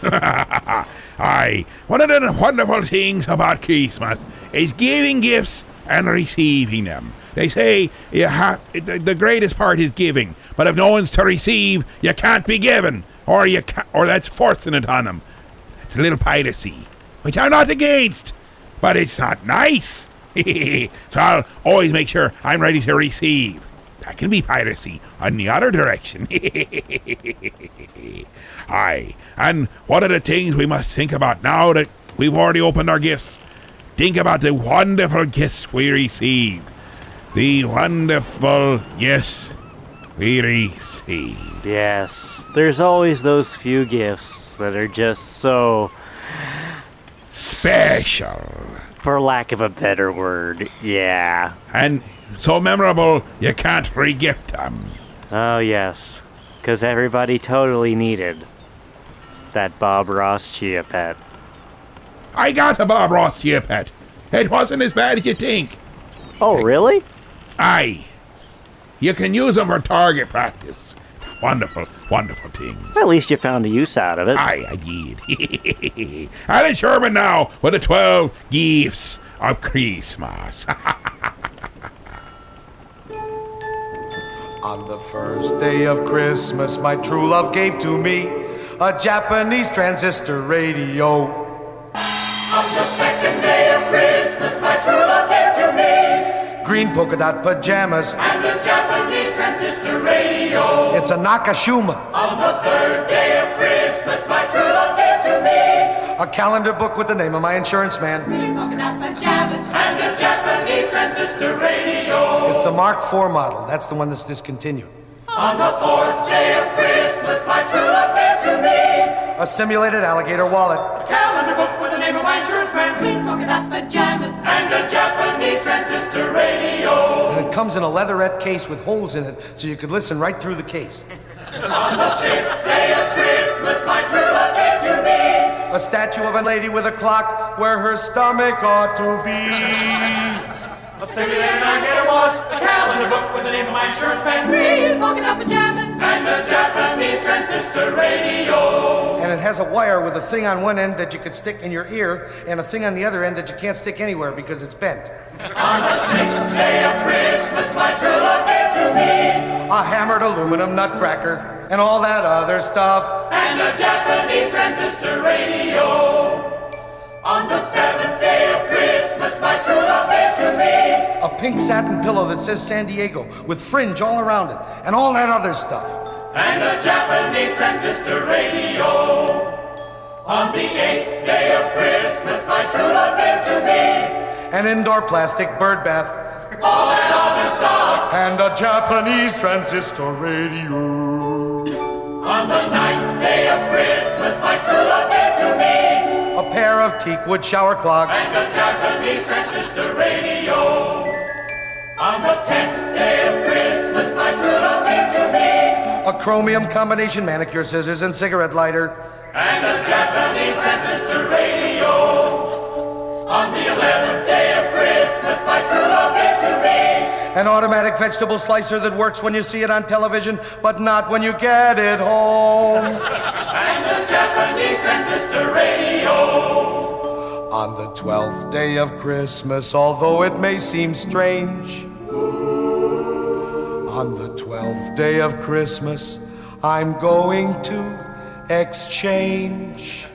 Aye, one of the wonderful things about Christmas is giving gifts and receiving them. They say the greatest part is giving, but if no one's to receive, you can't be given. or that's forcing it on them. It's a little piracy, which I'm not against, but it's not nice. So I'll always make sure I'm ready to receive. That can be piracy on the other direction. Aye, and what are the things we must think about now that we've already opened our gifts? Think about the wonderful gifts we received. The wonderful gifts we received. Yes, there's always those few gifts that are just so special, for lack of a better word. Yeah. And so memorable you can't re-gift them. Oh yes, because everybody totally needed that Bob Ross Chia Pet. I got a Bob Ross Chia Pet. It wasn't as bad as you think. Oh, really? Aye. You can use them for target practice. Wonderful, wonderful things. At least you found a use out of it. Aye, I did. Alan Sherman now with the 12 gifts of Christmas. On the first day of Christmas, my true love gave to me a Japanese transistor radio. On the second day of Christmas, my true love gave to me green polka dot pajamas and a Japanese transistor radio. It's a Nakashima. On the third day of Christmas, my true love gave to me a calendar book with the name of my insurance man. Green polka dot pajamas and a Japanese transistor radio. It's the Mark IV model. That's the one that's discontinued. On the fourth day of Christmas, my true love gave to me a simulated alligator wallet, a calendar book with the name of my insurance man, green polka dot pajamas, and a Japanese transistor radio. And it comes in a leatherette case with holes in it, so you could listen right through the case. On the fifth day of Christmas, my true love gave to me a statue of a lady with a clock where her stomach ought to be. A simulated alligator wallet, a calendar book with the name of my insurance man, green polka dot pajamas, and a Japanese transistor radio. And it has a wire with a thing on one end that you could stick in your ear and a thing on the other end that you can't stick anywhere because it's bent. On the sixth day of Christmas, my true love gave to me a hammered aluminum nutcracker and all that other stuff, and a Japanese transistor radio. On the seventh day of Christmas, my true love gave to me a pink satin pillow that says San Diego with fringe all around it and all that other stuff, and a Japanese transistor radio. On the eighth day of Christmas, my true love gave to me an indoor plastic bird bath, all that other stuff, and a Japanese transistor radio. On the ninth day of Christmas, my true love gave to me a pair of teakwood shower clogs, and a Japanese transistor radio. On the 10th day of Christmas, my true love gave to me a chromium combination manicure scissors and cigarette lighter, and a Japanese transistor radio. On the 11th day of Christmas, my true love gave to me an automatic vegetable slicer that works when you see it on television, but not when you get it home, and a Japanese transistor radio. On the 12th day of Christmas, although it may seem strange, on the 12th day of Christmas, I'm going to exchange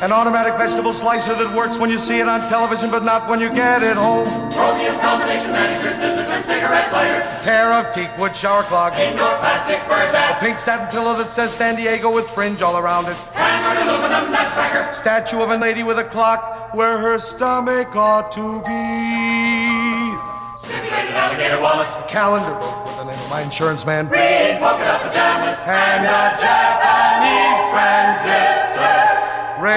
an automatic vegetable slicer that works when you see it on television, but not when you get it home. Chromium combination manicure scissors and cigarette lighter. Pair of teakwood shower clogs. Indoor plastic bird bath. A pink satin pillow that says San Diego with fringe all around it. Hammered aluminum nutcracker. Statue of a lady with a clock where her stomach ought to be. Simulated alligator wallet. A calendar book with the name of my insurance man. Green polka dot pajamas. And a Japanese transistor radio.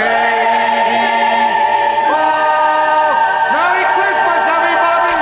Merry Christmas, everybody!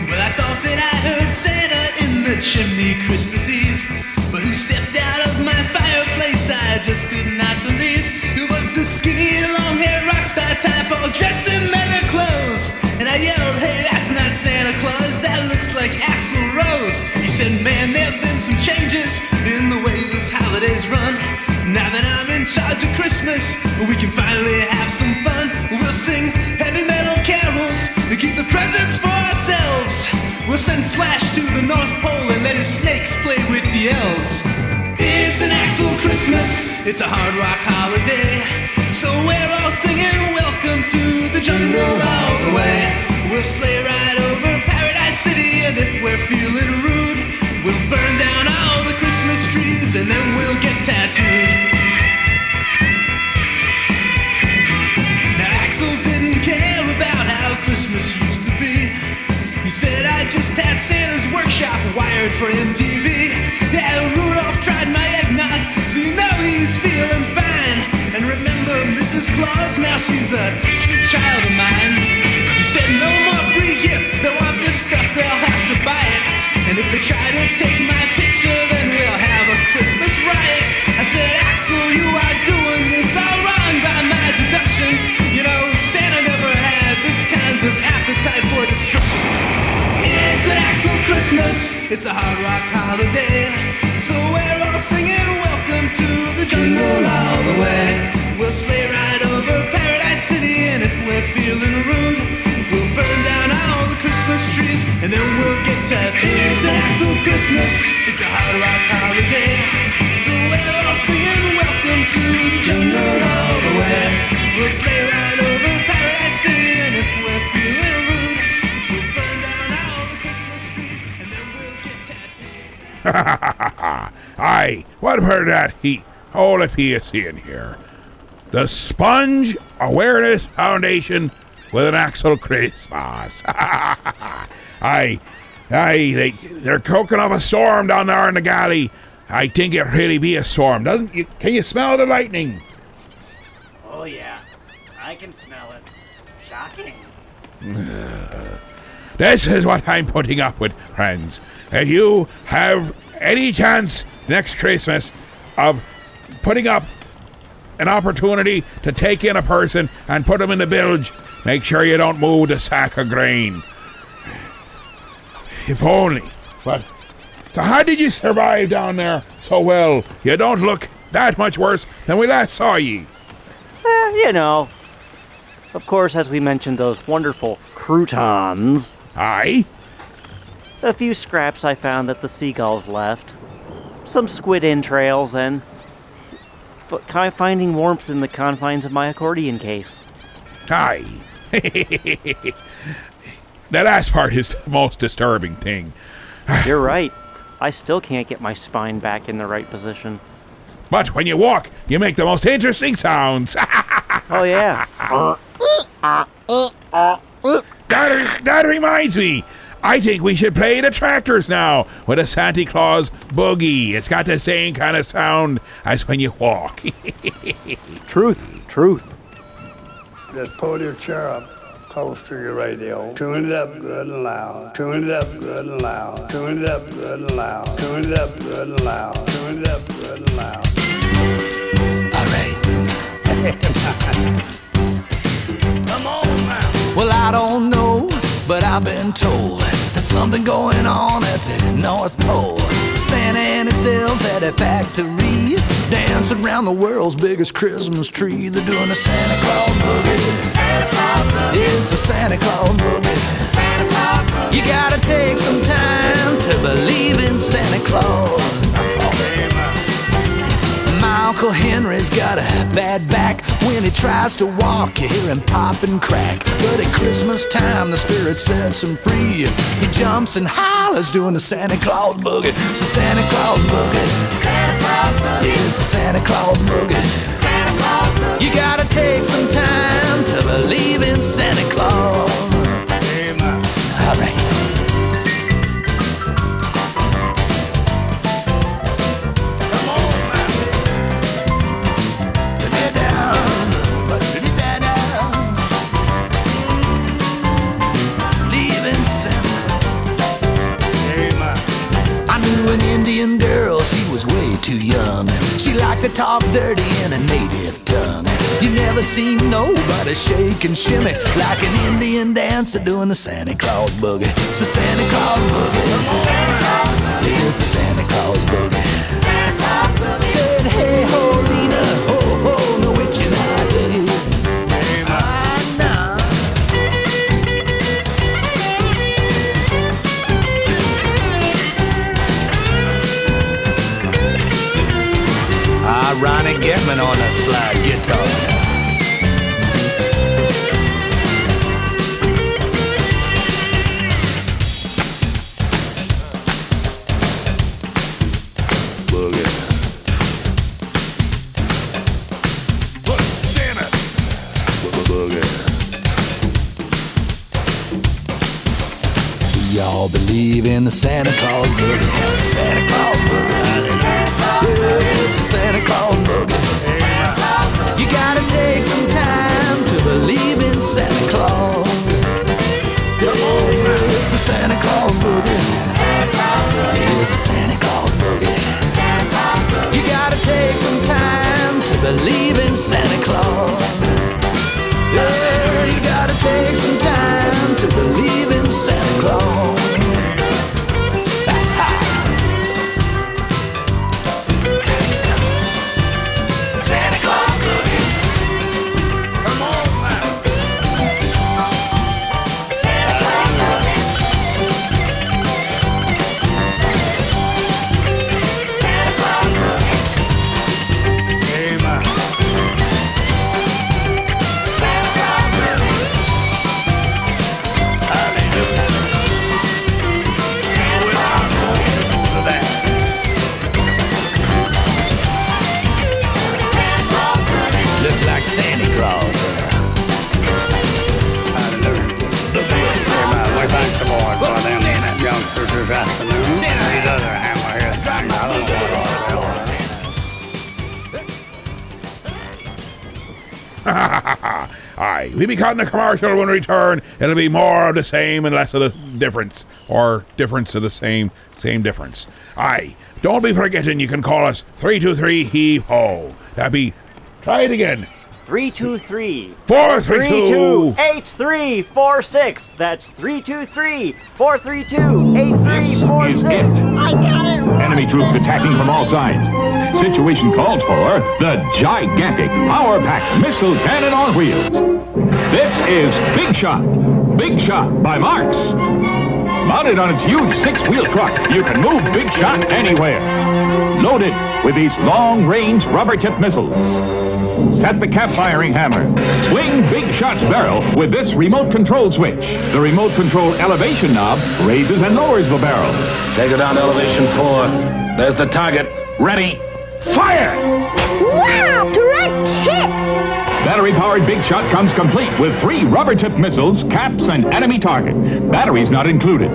Well, I thought that I heard Santa in the chimney Christmas Eve, but who stepped out of my fireplace I just could not believe. It was the skinny, long-haired rock star type, all dressed in leather clothes. And I yelled, hey, that's not Santa Claus, that looks like Axl Rose. He said, man, there have been some changes in the way this holiday's run. Now that I'm in charge of Christmas, we can finally have some fun. We'll sing heavy metal carols and keep the presents for ourselves. We'll send Slash to the North Pole and let his snakes play with the elves. It's an Axl Christmas, it's a hard rock holiday. So we're all singing welcome to the jungle all the way. We'll sleigh ride over Paradise City, and if we're feeling rude, we'll burn down all the Christmas trees and then we'll get tattooed. Now Axl didn't care about how Christmas used to be. He said I just had Santa's workshop wired for MTV. Yeah, Rudolph tried my eggnog, so you know he's feeling fine. And remember Mrs. Claus, now she's a sweet child of mine. He said no more free gifts, they want this stuff, they'll have to buy it. And if they try to take my picture, then we'll have a Christmas riot. I said, Axl, you are doing this all wrong by my deduction. You know, Santa never had this kind of appetite for destruction. It's an Axl Christmas, it's a hard rock holiday. So we're all singing welcome to the jungle all the way. We'll sleigh ride over Paradise City, and if we're feeling rude, we'll burn down all the Christmas trees, and then we'll get tattooed. It's an Axl Christmas, it's a hard rock holiday. So we're all singing welcome to the jungle all the way. We'll sleigh ride over Paradise City, and if we're feeling rude, we'll burn down all the Christmas trees, and then we'll get tattooed. Aye, what were that all the PSC in here? The Sponge Awareness Foundation with an Axl Christmas. Aye, they're cooking up a storm down there in the galley. I think it really be a storm, doesn't you? Can you smell the lightning? Oh yeah, I can smell it. Shocking. This is what I'm putting up with, friends. If you have any chance next Christmas of putting up an opportunity to take in a person and put them in the bilge, make sure you don't move the sack of grain. If only. But so how did you survive down there so well? You don't look that much worse than we last saw ye. You know. Of course, as we mentioned, those wonderful croutons. Aye? A few scraps I found that the seagulls left. Some squid entrails and finding warmth in the confines of my accordion case. Aye. The last part is the most disturbing thing. You're right. I still can't get my spine back in the right position. But when you walk, you make the most interesting sounds. Oh, yeah. That reminds me. I think we should play the tractors now with a Santa Claus boogie. It's got the same kind of sound as when you walk. Truth. Just pull your chair up close to your radio. Tune it up good and loud. Tune it up good and loud. Tune it up good and loud. Tune it up good and loud. Tune it up good and loud. All right. Come on now. Well, I don't know, but I've been told there's something going on at the North Pole. Santa and his elves at a factory, dancing around the world's biggest Christmas tree. They're doing a Santa Claus boogie. It's a Santa Claus boogie. You gotta take some time to believe in Santa Claus. My Uncle Henry's got a bad back. When he tries to walk, you hear him pop and crack. But at Christmas time, the spirit sets him free. He jumps and hollers doing the Santa Claus boogie. It's a Santa Claus boogie. It's a Santa Claus boogie. You gotta take some time to believe in Santa Claus. All right. An Indian girl, she was way too young. She liked to talk dirty in a native tongue. You never seen nobody shake and shimmy like an Indian dancer doing the Santa Claus boogie. It's a Santa Claus boogie. by Ronnie Getman on the slide guitar. Y'all believe in the Santa Claus boogie? It's the Santa Claus boogie. It's the Santa Claus boogie. You gotta take some time to believe in Santa Claus. It's the Santa Claus boogie. It's the Santa Claus boogie. You gotta take some time to believe in Santa Claus. Yeah, you gotta take some time to believe in Santa Claus. Santa Claus boogie. Come on now. Santa Claus boogie. Santa Claus boogie. Amen. Santa Claus. We thank the Lord for them youngsters this afternoon. These other hammerhead things, I don't know what all Aye, we be cutting a commercial when we return. It'll be more of the same and less of the difference. Or difference of the same difference. Aye, don't be forgetting you can call us 323-HEAVE-HO. That'd be, try it again. 323-432-8346. That's 323-432-8346. I got it right. Enemy troops attacking from all sides. Situation calls for the gigantic Power Pack Missile Cannon on Wheels. This is Big Shot. Big Shot by Marx. Mounted on its huge 6-wheel truck, you can move Big Shot anywhere. Loaded with these long-range rubber-tipped missiles. Set the cap-firing hammer. Swing Big Shot's barrel with this remote control switch. The remote control elevation knob raises and lowers the barrel. Take it down to elevation 4. There's the target. Ready, fire! Wow, direct hit! Battery-powered Big Shot comes complete with 3 rubber-tipped missiles, caps, and enemy target. Batteries not included.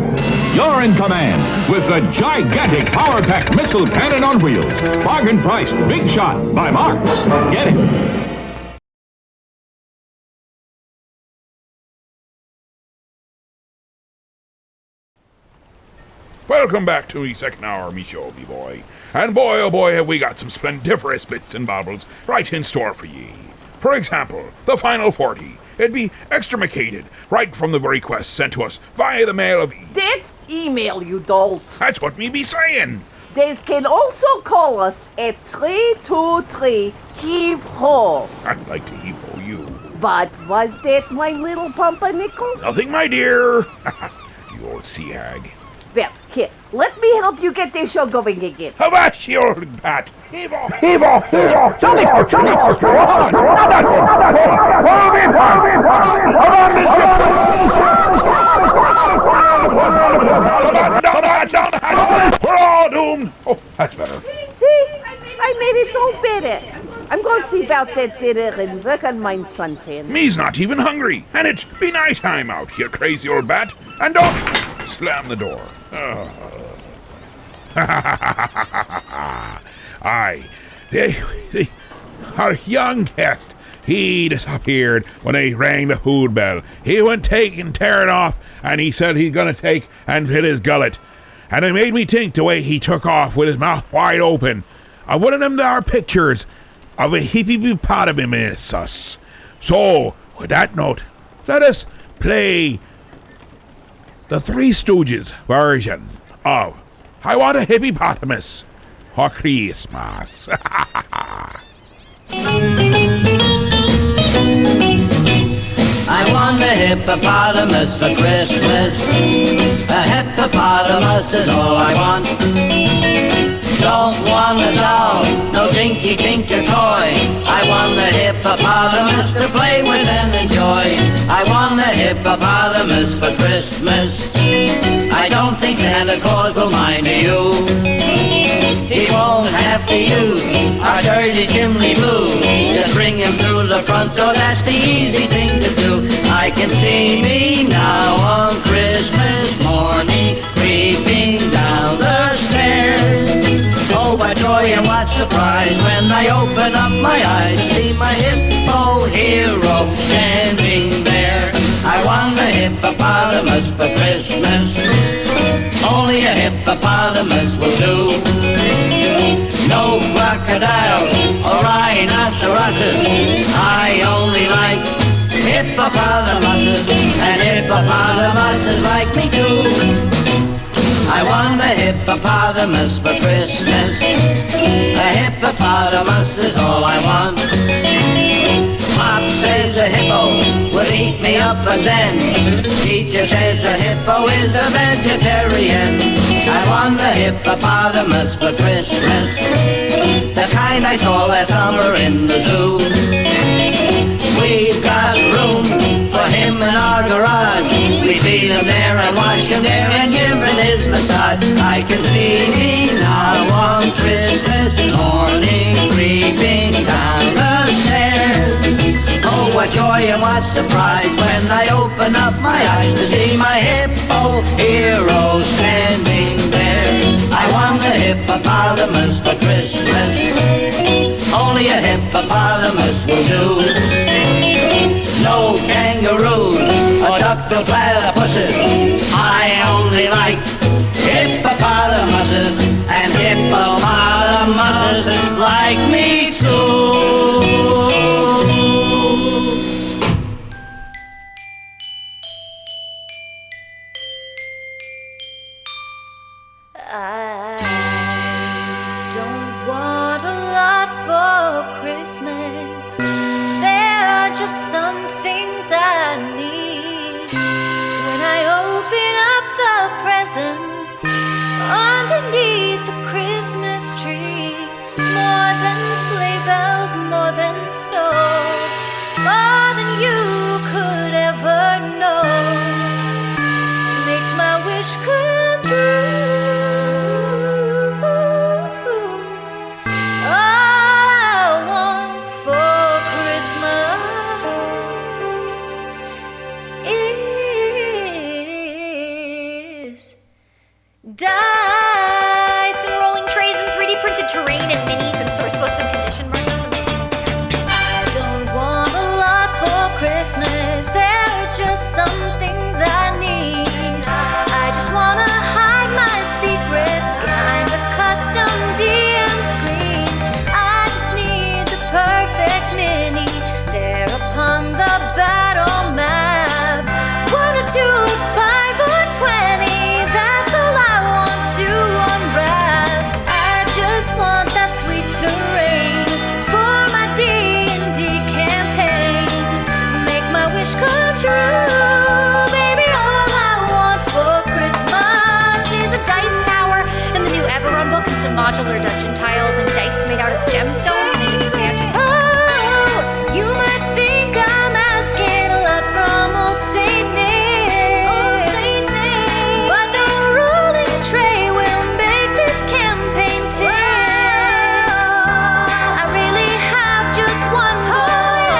You're in command with the gigantic Power Pack Missile Cannon on Wheels. Bargain priced Big Shot by Marx. Get it. Welcome back to the second hour of me show, me boy. And boy, oh boy, have we got some splendiferous bits and baubles right in store for ye. For example, the Final 40. It'd be extremicated right from the request sent to us via the mail of... That's email, you dolt. That's what me be saying. They can also call us at 323-HEAVE-HO. I'd like to heave-ho you. But was that my little pumpernickel? Nothing, my dear. You old sea hag. Well, here, let me help you get this show going again. How about you, old bat? Heave-ho! Heave-ho! Heave-ho! Johnny! Johnny! We're all doomed. Oh, that's better. See? I made it so better. I'm going to see about that dinner and work on my suntan. Me's not even hungry, and it be night time out, you crazy old bat. And don't slam the door. Aye, our young guest, he disappeared when they rang the food bell. He went tearing off, and he said he's gonna take and fill his gullet. And it made me think the way he took off with his mouth wide open. One of them there pictures of a hippopotamus. So, with that note, let us play the Three Stooges version of I Want a Hippopotamus for Christmas. I want a hippopotamus for Christmas. A hippopotamus is all I want. Don't want a doll, no Tinky Tinker toy. I want the hippopotamus to play with and enjoy. I want the hippopotamus for Christmas. I don't think Santa Claus will mind you. He won't have to use our dirty chimney flue. Just bring him through the front door, that's the easy thing to do. I can see me now on Christmas morning, creeping down the stairs. Oh, what joy and what surprise when I open up my eyes, see my hippo hero standing there. I want a hippopotamus for Christmas. Only a hippopotamus will do. No crocodiles or rhinoceroses. I only like hippopotamuses, and hippopotamuses like me too. I want a hippopotamus for Christmas. A hippopotamus is all I want. Pop says a hippo will eat me up, but then teacher says a hippo is a vegetarian. I want a hippopotamus for Christmas, the kind I saw last summer in the zoo. We've got room for him in our garage. We feed him there and wash him there and give him his massage. I can see me now on Christmas morning, creeping down the stairs. Oh, what joy and what surprise when I open up my eyes to see my hippo hero standing there. I want a hippopotamus for Christmas. Only a hippopotamus will do. No kangaroos or duck-billed platypuses. I only like hippopotamuses, and hippopotamuses like me too. I don't want a lot for Christmas. There are just some things I need. When I open up the presents underneath the Christmas tree, more than sleigh bells, more than snow, more than you could ever know, make my wish come true. Dice and rolling trays and 3D printed terrain and minis and source books and condition markers and I don't want a lot for Christmas. There are just some things I need. I just wanna hide my secrets behind a custom DM screen. I just need the perfect mini there upon the battle map. 1 or 2 or 5 or 20. That's all I want to unwrap. I just want that sweet terrain for my D&D campaign. Make my wish come true, baby. All I want for Christmas is a dice tower and the new Eberron book and some modular dungeon tiles and dice made out of gemstones and an expansion. Oh, you might think I'm asking a lot from old Saint Nick. Tray will make this campaign tick. I really have just one hope.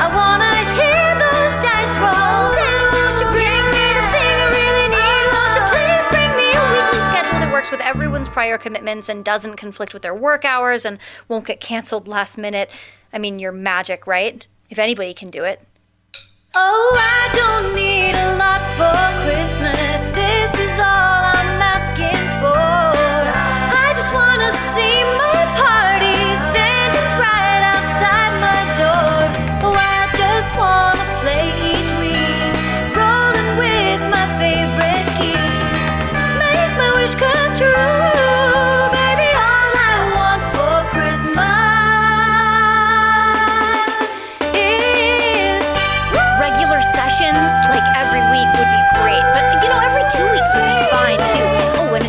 I wanna hear those dice rolls. Santa, won't you bring me the thing I really need? Won't you please bring me a weekly schedule that works with everyone's prior commitments and doesn't conflict with their work hours and won't get canceled last minute? I mean, you're magic, right? If anybody can do it. Oh, I don't need a lot for Christmas. This is all I'm asking for. I just wanna see my party standing right outside my door. Oh, I just wanna play each week, rolling with my favorite geeks. Make my wish come true, baby. All I want for Christmas is regular sessions, like every week would be great, but you know, every 2 weeks would be fine too. Oh, and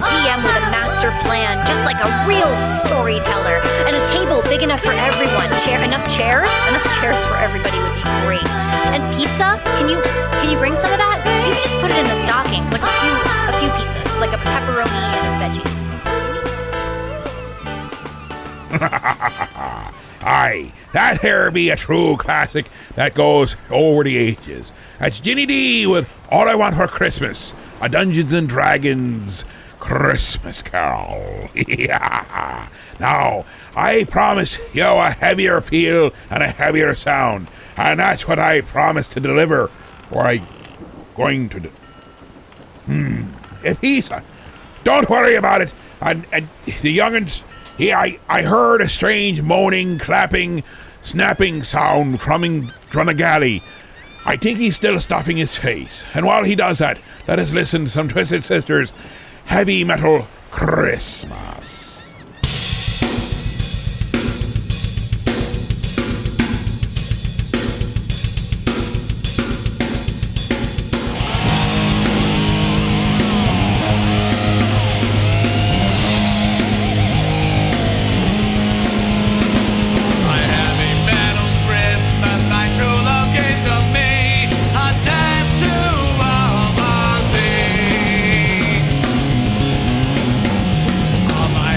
master plan, just like a real storyteller. And a table big enough for everyone. Enough chairs? Enough chairs for everybody would be great. And pizza? Can you bring some of that? You can just put it in the stockings, like a few pizzas, like a pepperoni and a veggie. Aye, that here be a true classic that goes over the ages. That's Ginny D with All I Want for Christmas, a Dungeons and Dragons Christmas Carol. Yeah. Now, I promise you a heavier feel and a heavier sound, and that's what I promise to deliver, or I going to do. If he's don't worry about it. And the young'uns, I heard a strange moaning, clapping, snapping sound from Drunagally. I think he's still stuffing his face. And while he does that, let us listen to some Twisted Sisters Heavy Metal Christmas. My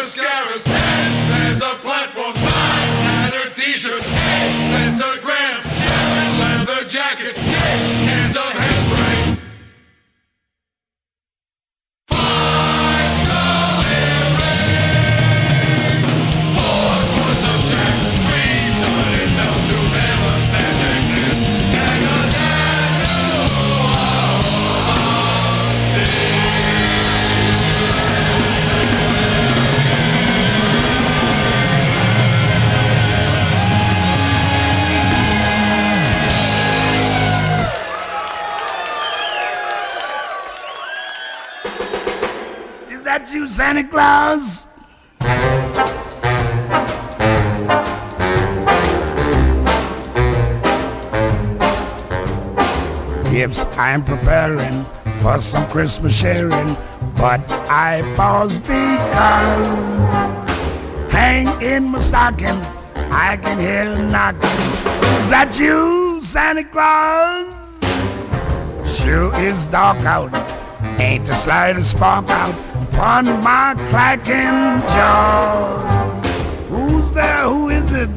mascaras, headbands of platforms, tattered t-shirts, pentagrams, leather jackets, cans of hairspray. Is that you, Santa Claus? Gifts I'm preparing for some Christmas sharing, but I pause because hang in my stocking, I can hear a knocking. Is that you, Santa Claus? Sure is dark out, ain't the slightest spark out upon my clacking jaw. Who's there? Who is it?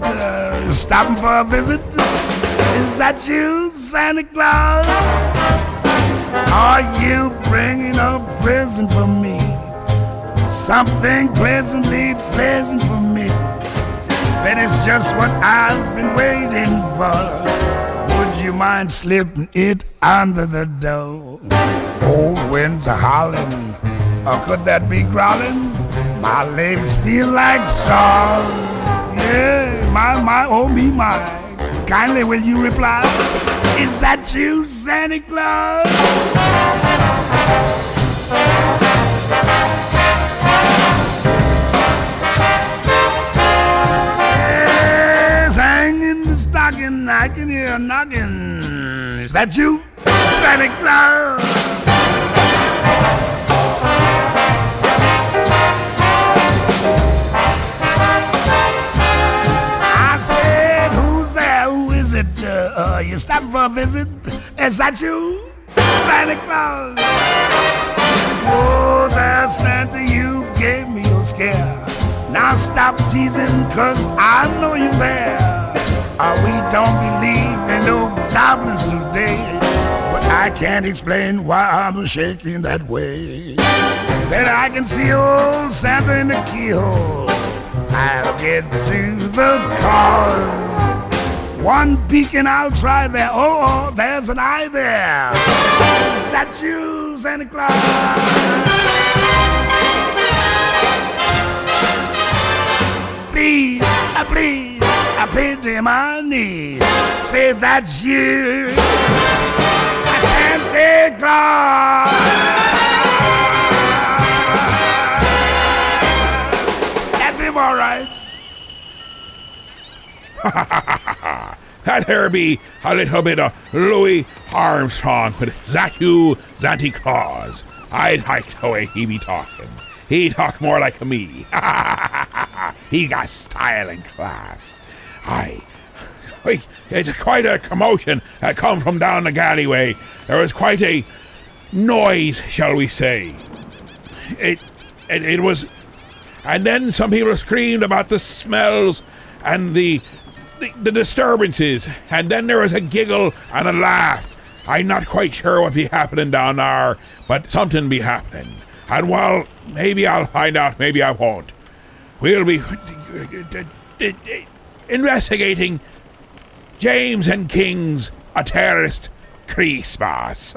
Stopping for a visit? Is that you, Santa Claus? Are you bringing a present for me? Something pleasantly pleasant for me. That is just what I've been waiting for. Would you mind slipping it under the door? Old winds are howling, or could that be growling? My legs feel like straws. Yeah, my, oh me, my. Kindly will you reply? Is that you, Santa Claus? Yes, hang in the stocking, I can hear a knocking. Is that you, Santa Claus? You stopping for a visit? Is that you, Santa Claus? Oh, there, Santa, you gave me a scare. Now stop teasing, cause I know you're there. We don't believe in no goblins today, but I can't explain why I'm shaking that way. Then I can see old Santa in the keyhole. I'll get to the cause. One peek and I'll try there. Oh, there's an eye there. Is that you, Santa Claus? Please, please, I pity my knees. Say that's you, Santa Claus. That's him, all right. That there be a little bit of Louis Armstrong, but that you, Santa Claus? I like the way he be talking. He talk more like me. He got style and class. It's quite a commotion that come from down the galleyway. There was quite a noise, shall we say. It was, and then some people screamed about the smells and the disturbances, and then there was a giggle and a laugh. I'm not quite sure what be happening down there, but something be happening. And well, maybe I'll find out, maybe I won't. We'll be investigating James and King's A Terrorist Christmas.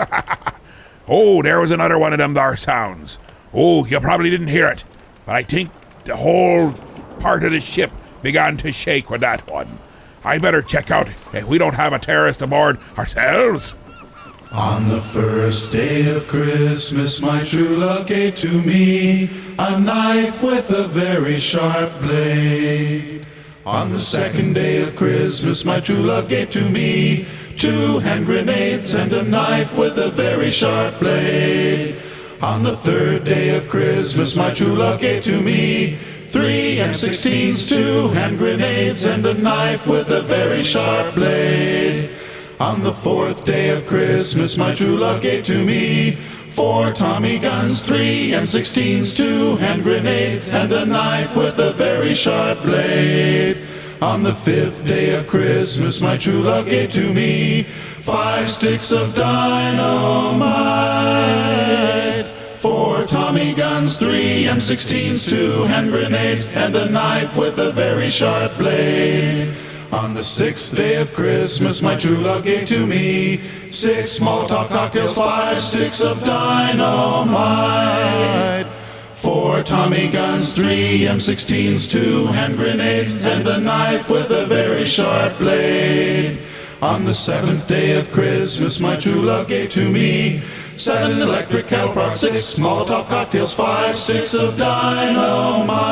Oh, there was another one of them there sounds. Oh, you probably didn't hear it, but I think the whole part of the ship began to shake with that one. I better check out if we don't have a terrorist aboard ourselves. On the first day of Christmas, my true love gave to me a knife with a very sharp blade. On the second day of Christmas, my true love gave to me 2 hand grenades and a knife with a very sharp blade. On the third day of Christmas, my true love gave to me 3 M16s, 2 hand grenades, and a knife with a very sharp blade. On the fourth day of Christmas, my true love gave to me 4 Tommy guns, 3 M16s, 2 hand grenades, and a knife with a very sharp blade. On the 5th day of Christmas, my true love gave to me 5 sticks of dynamite. 4 Tommy guns, 3 M16s, 2 hand grenades, and a knife with a very sharp blade. On the 6th day of Christmas, my true love gave to me 6 Molotov cocktails, 5 sticks of dynamite. 4 Tommy guns, 3 M16s, 2 hand grenades, and a knife with a very sharp blade. On the 7th day of Christmas, my true love gave to me 7 electric cattle prods, 6 Molotov cocktails, 5 sticks of dynamite.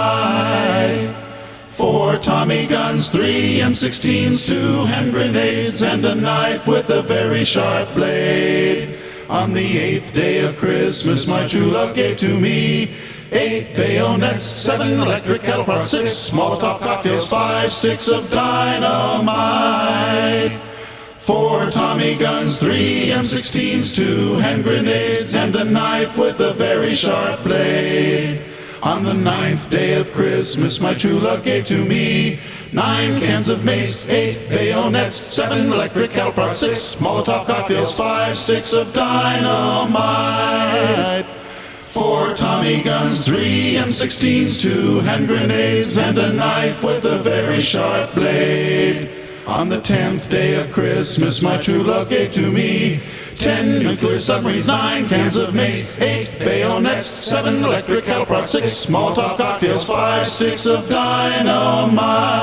4 Tommy guns, 3 M16s, 2 hand grenades, and a knife with a very sharp blade. On the 8th day of Christmas, my true love gave to me 8 bayonets, 7 electric cattle prods, 6 Molotov cocktails, 5 sticks of dynamite. 4 Tommy guns, 3 M16s, 2 hand grenades, and a knife with a very sharp blade. On the 9th day of Christmas, my true love gave to me 9 cans of mace, 8 bayonets, 7 electric cattle prods, 6 Molotov cocktails, 5 sticks of dynamite. 4 Tommy guns, 3 M16s, 2 hand grenades, and a knife with a very sharp blade. On the 10th day of Christmas, my true love gave to me 10 nuclear submarines, 9 cans of mace, 8 bayonets, 7 electric cattle prods, 6 Molotov cocktails, 5 sticks of dynamite.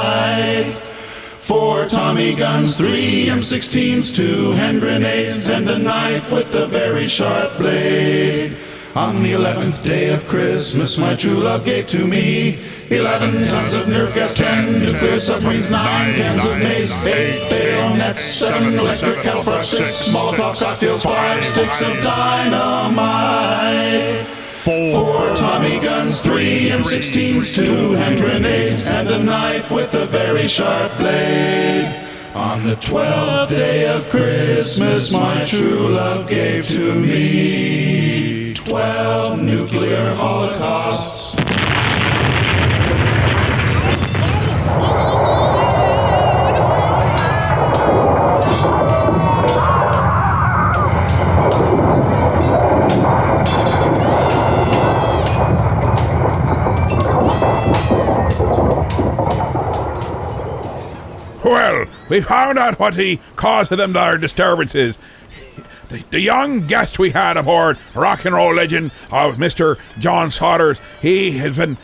4 Tommy guns, 3 M16s, 2 hand grenades, and a knife with a very sharp blade. On the 11th day of Christmas, my true love gave to me 11 tons of nerve gas, 10 nuclear submarines, 9 cans of mace, 8 bayonets, 7 electric cattle prods, 6 Molotov cocktails, 5 sticks of dynamite. 4 Tommy guns, 3 M16s, 2 hand grenades, and a knife with a very sharp blade. On the 12th day of Christmas, my true love gave to me 12 nuclear holocausts. Well, we found out what the cause of them there disturbances. The young guest we had aboard, rock and roll legend of Mr. John Saunders, he has been,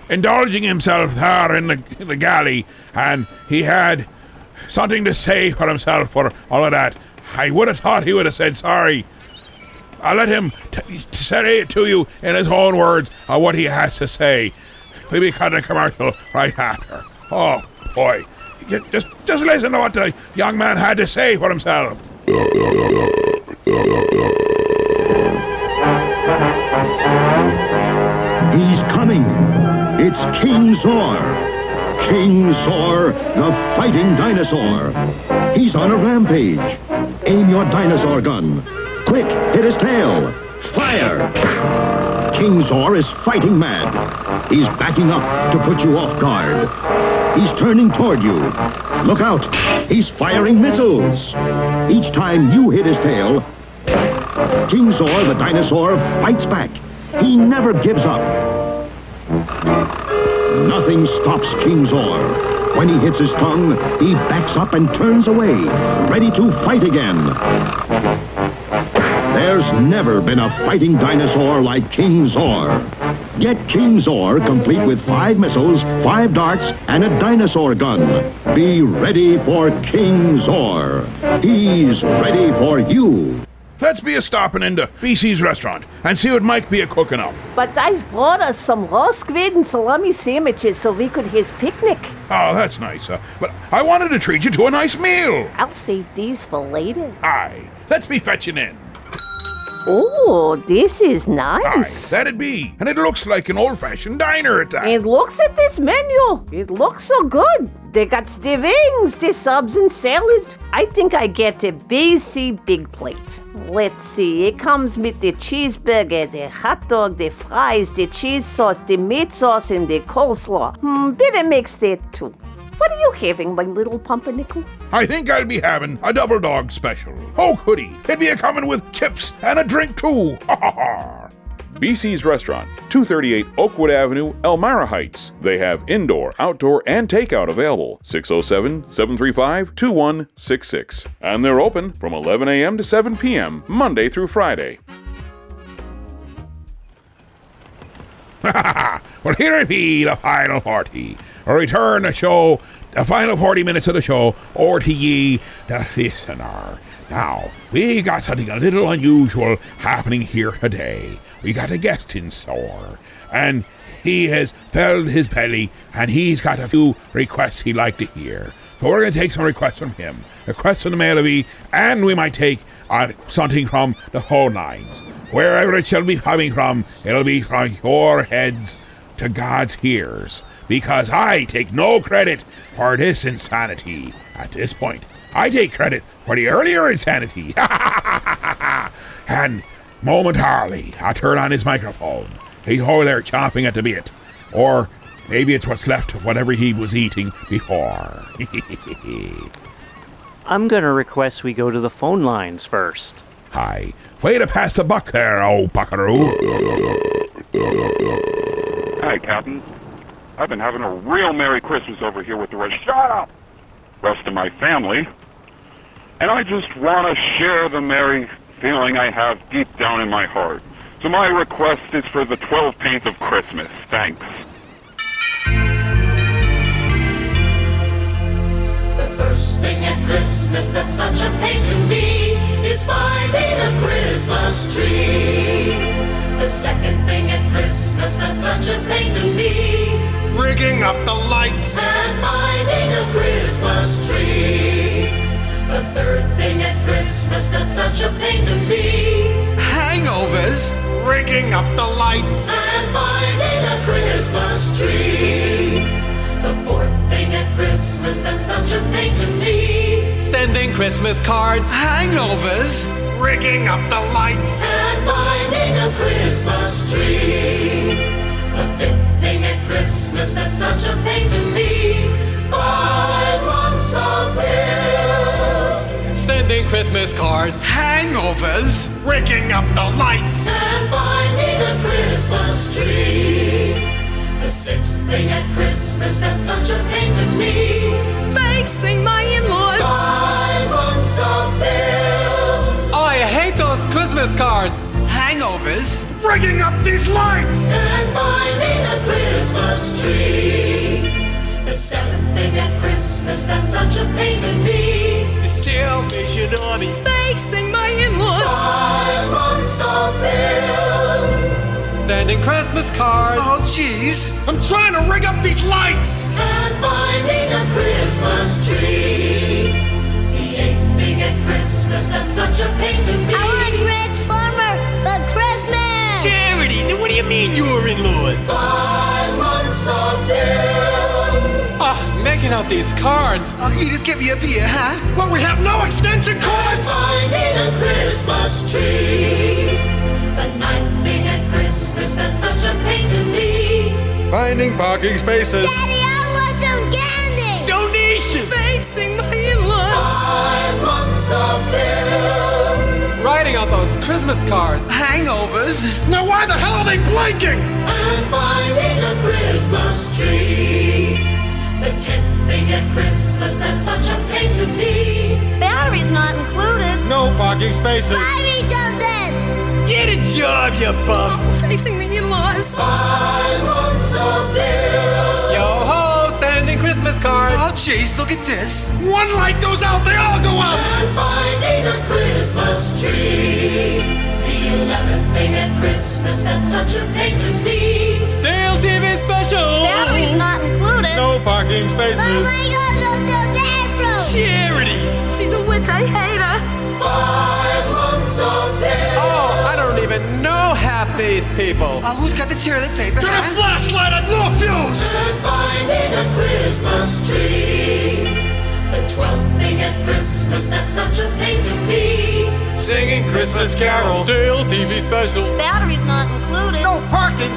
indulging himself there in the galley, and he had something to say for himself for all of that. I would have thought he would have said sorry. I'll let him say it to you in his own words of what he has to say. We'll be cutting a commercial right after. Oh, boy. Just listen to what the young man had to say for himself. He's coming. It's King Zor. King Zor, the fighting dinosaur. He's on a rampage. Aim your dinosaur gun. Quick, hit his tail. Fire! King Zor is fighting mad. He's backing up to put you off guard. He's turning toward you. Look out! He's firing missiles. Each time you hit his tail, King Zor, the dinosaur, fights back. He never gives up. Nothing stops King Zor. When he hits his tongue, he backs up and turns away, ready to fight again. There's never been a fighting dinosaur like King Zor. Get King Zor complete with 5 missiles, 5 darts, and a dinosaur gun. Be ready for King Zor. He's ready for you. Let's be a stopping into BC's restaurant and see what Mike be a cooking up. But I's brought us some raw squid and salami sandwiches so we could his picnic. Oh, that's nice. But I wanted to treat you to a nice meal. I'll save these for later. Aye. Let's be fetching in. Oh, this is nice. Let it be. And it looks like an old-fashioned diner at that. And looks at this menu. It looks so good. They got the wings, the subs and salads. I think I get a BC big plate. Let's see. It comes with the cheeseburger, the hot dog, the fries, the cheese sauce, the meat sauce, and the coleslaw. Better mix that too. What are you having, my little pumpernickel? I think I'll be having a double dog special. Oh, goody. It'd be a coming with chips and a drink too. Ha ha ha. BC's Restaurant, 238 Oakwood Avenue, Elmira Heights. They have indoor, outdoor, and takeout available. 607-735-2166. And they're open from 11 a.m. to 7 p.m. Monday through Friday. Well, here it be, the final 40. A return to show, the final 40 minutes of the show, or to ye, the listener. Now, we got something a little unusual happening here today. We got a guest in store, and he has filled his belly, and he's got a few requests he'd like to hear. So we're going to take some requests from him, requests from the Mail-a-Bee, and we might take something from the phone lines. Wherever it shall be coming from, it'll be from your heads to God's ears, because I take no credit for this insanity at this point. I take credit for the earlier insanity. And momentarily, I'll turn on his microphone. He's over there chomping at the bit. Or maybe it's what's left of whatever he was eating before. I'm gonna request we go to the phone lines first. Hi. Way to pass the buck there, old buckaroo. Hi, Captain. I've been having a real Merry Christmas over here with the rest of my family. And I just want to share the merry feeling I have deep down in my heart. So my request is for the 12 Pains of Christmas. Thanks. The first thing at Christmas that's such a pain to me is finding a Christmas tree. The second thing at Christmas that's such a pain to me, rigging up the lights and finding a Christmas tree. The third thing at Christmas that's such a pain to me, hangovers, rigging up the lights and finding a Christmas tree. The fourth thing at Christmas that's such a pain to me, sending Christmas cards, hangovers, rigging up the lights and finding a Christmas tree. The fifth thing at Christmas that's such a pain to me, 5 months of bills, sending Christmas cards, hangovers, rigging up the lights and finding a Christmas tree. The sixth thing at Christmas that's such a pain to me, facing my in-laws, 5 months of bills. I hate those Christmas cards, hangovers, rigging up these lights and finding a Christmas tree. The seventh thing at Christmas that's such a pain to me, the Salvation Army, facing my in-laws, 5 months of bills, sending Christmas cards. Oh jeez, I'm trying to rig up these lights and finding a Christmas tree. The eighth thing at Christmas that's such a pain to me, I want Transformer for Christmas! Charities, and what do you mean your in-laws? 5 months of bills. Making out these cards. You just get me up here, huh? Well, we have no extension cords! Finding a Christmas tree. The ninth thing at Christmas that's such a pain to me, finding parking spaces. Daddy, I want some candy! Donations! Facing my in-laws, 5 months of bills, writing out those Christmas cards. Hangovers? Now why the hell are they blinking? and finding a Christmas tree. The 10th thing at Christmas that's such a pain to me, Batteries not included. No parking spaces. Buy me something! Get a job, you bum! facing the in-laws, 5 months of bills. Yo ho, sending Christmas cards. Oh jeez, look at this. One light goes out, they all go out. And finding a Christmas tree. The 11th thing at Christmas that's such a pain to me, Stale TV special. Batteries not included. No parking spaces. Oh my God, go to the bathroom! Charities. she's a witch, I hate her. 5 months of bills. Oh, I even know half these people. Who's got the toilet paper? Get a flashlight and blow a fuse! And finding a Christmas tree. The 12th thing at Christmas, that's such a pain to me. Singing Christmas carols. Sale TV special. Batteries not included. No parking.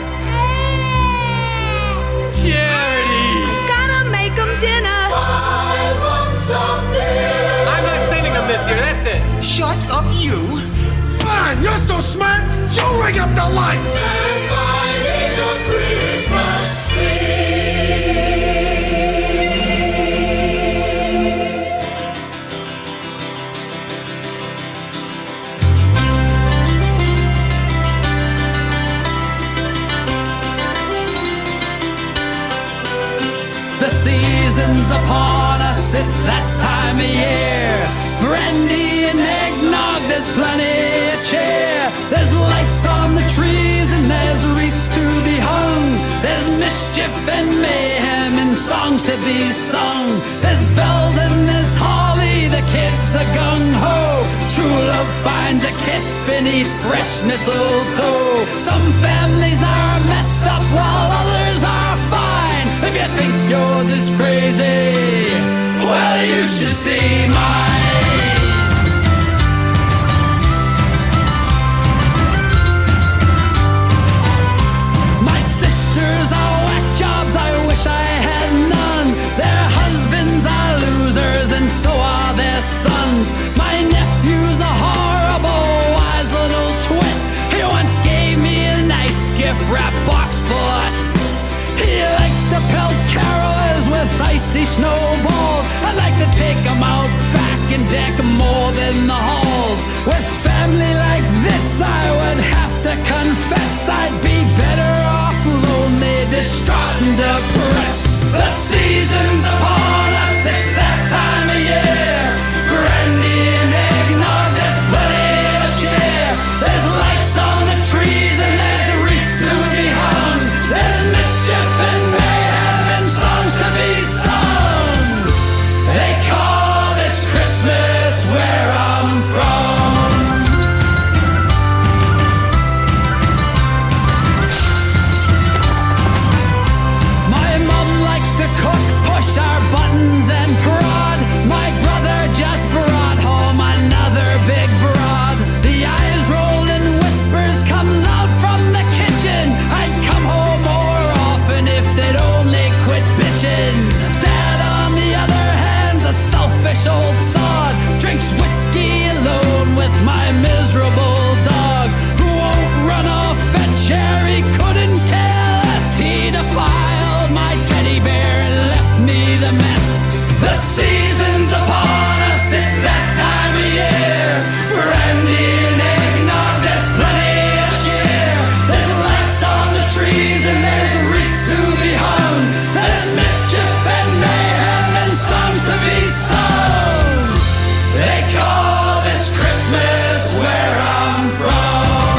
Charities. Gonna make them dinner. 5 months of beer. I'm not sending them this year, that's it. Shut up, you. Fine, you're so smart, you ring up the lights. And finding a Christmas tree. The season's upon us, it's that time of year. Brandy and eggnog, there's plenty of cheer. There's lights on the trees and there's wreaths to be hung. There's mischief and mayhem and songs to be sung. There's bells and there's holly, the kids are gung-ho. True love finds a kiss beneath fresh mistletoe. Some families are messed up while others are fine. If you think yours is crazy, well, you should see mine. My sisters are whack jobs, I wish I had none. Their husbands are losers and so are their sons. My nephew's a horrible, wise little twit. He once gave me a nice gift wrap box full of. He likes to pelt carolers with icy snowballs. I'd like to take him out back and deck more than the halls. With family like this, I would have to confess I'd be better off lonely, distraught and depressed. The season's upon us, it's that time of year. Brandy and eggnog, there's plenty of cheer. There's lights on the trees and there's wreaths to be hung. There's mischief and mayhem and songs to be sung. They call this Christmas where I'm from. My mom likes to cook, push our buttons and prod. My brother just brought home another big broad. The eyes roll and whispers come loud from the kitchen. I'd come home more often if they'd only quit bitching. Dad, on the other hand's a selfish old sod. Drinks whiskey alone with my miserable dog, who won't run off at Jerry, couldn't care less. He defiled my teddy bear and left me the mess. The season's upon us, it's that time of year. Brandy and eggnog, there's plenty of cheer. There's lights on the trees and there's wreaths to be hung. There's mischief and mayhem and songs to be sung. They call this Christmas where I'm from.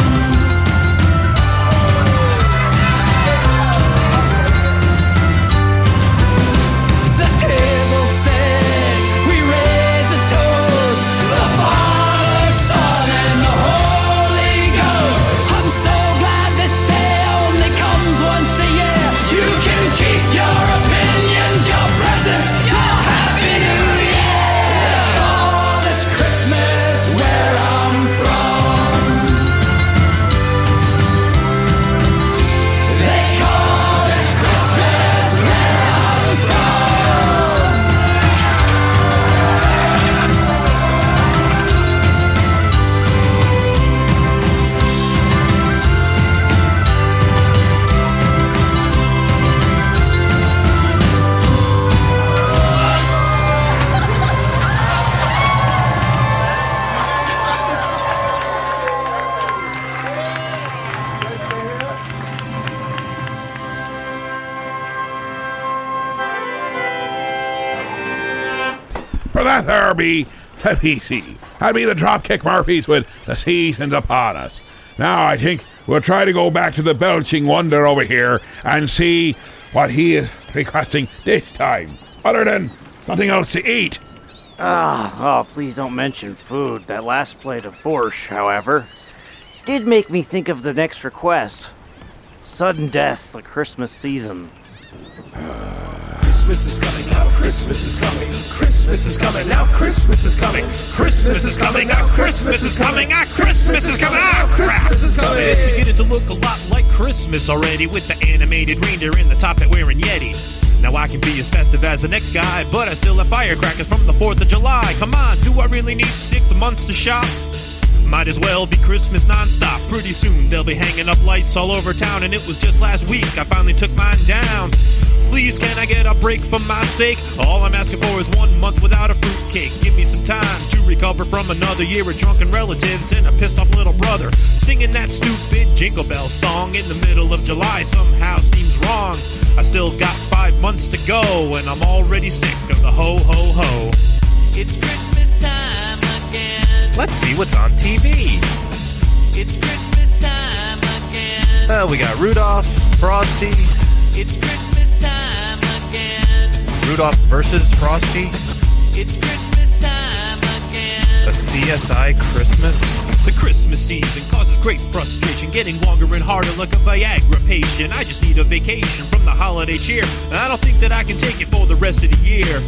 The table set, we raise a toast. The Father, Son, and the Holy Ghost. I'm so glad this day only comes once a year. You can keep your opinions, your presents, your Happy New Year. They call this Christmas where I'm from. They call this Christmas where I'm from. For that there be the PC. That'd be the Dropkick Murphys with The Seasons Upon Us. Now I think we'll try to go back to the belching wonder over here and see what he is requesting this time, other than something else to eat. Oh, please don't mention food. That last plate of borscht, however. did make me think of the next request. Sudden deaths, the Christmas season. Christmas is coming out, Christmas is coming, Christmas is coming out, Christmas is coming, Christmas is coming out, Christmas is coming out, Christmas is coming out, Christmas is coming. It's beginning to look a lot like Christmas already, with the animated reindeer in the top hat wearing Yetis. Now I can be as festive as the next guy, but I still have firecrackers from the 4th of July. Come on, do I really need 6 months to shop? Might as well be Christmas non-stop. Pretty soon they'll be hanging up lights all over town, and it was just last week I finally took mine down. Please, can I get a break for my sake? All I'm asking for is 1 month without a fruitcake. Give me some time to recover from another year of drunken relatives and a pissed off little brother. Singing that stupid Jingle Bell song in the middle of July somehow seems wrong. I still got 5 months to go, and I'm already sick of the ho ho ho. It's Christmas time again. Let's see what's on TV. It's Christmas time again. We got Rudolph, Frosty. It's Christmas time again. Rudolph versus Frosty. It's Christmas time again. A CSI Christmas. The Christmas season causes great frustration, getting longer and harder like a Viagra patient. I just need a vacation from the holiday cheer. I don't think that I can take it for the rest of the year.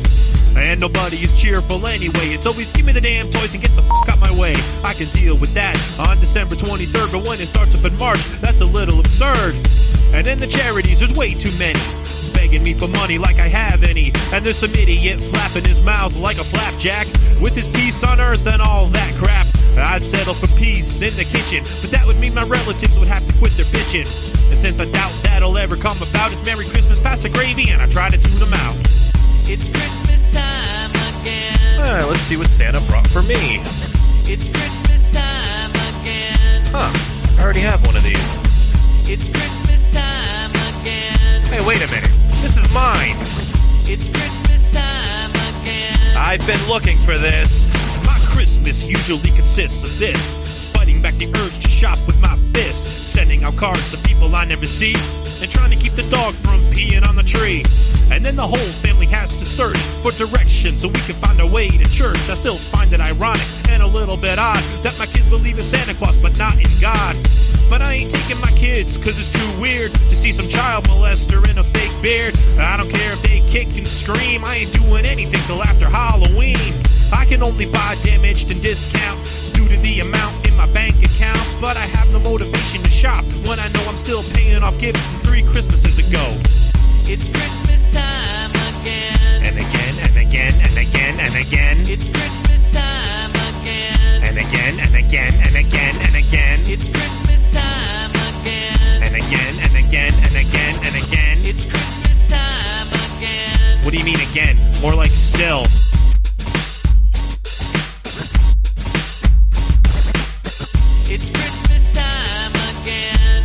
And nobody is cheerful anyway. It's always give me the damn toys and get the fuck out my way. I can deal with that on December 23rd, but when it starts up in March, that's a little absurd. And then the charities, there's way too many, begging me for money like I have any. And there's some idiot flapping his mouth like a flapjack with his peace on earth and all that crap. I'd settle for peace in the kitchen, but that would mean my relatives would have to quit their bitching. And since I doubt that'll ever come about, it's Merry Christmas, pass the gravy, and I try to tune them out. It's Christmas time again. Let's see what Santa brought for me. It's Christmas time again. Huh, I already have one of these. It's Christmas time again. Hey, wait a minute. This is mine. It's Christmas time again. I've been looking for this. My Christmas usually consists of this: fighting back the urge to shop with my fist, sending out cards to people I never see, and trying to keep the dog from peeing on the tree. And then the whole family has to search for directions so we can find our way to church. I still find it ironic and a little bit odd that my kids believe in Santa Claus but not in God. But I ain't taking my kids, cause it's too weird to see some child molester in a fake beard. I don't care if they kick and scream, I ain't doing anything till after Halloween. I can only buy damaged and discount due to the amount in my bank account, but I have no motivation to shop when I know I'm still paying off gifts from 3 Christmases ago. It's Christmas time again. And again, and again, and again, and again. It's Christmas time again. And again, and again, and again, and again. It's Christmas time again. And again, and again, and again, and again. It's Christmas time again. What do you mean again? More like still. It's Christmas time again.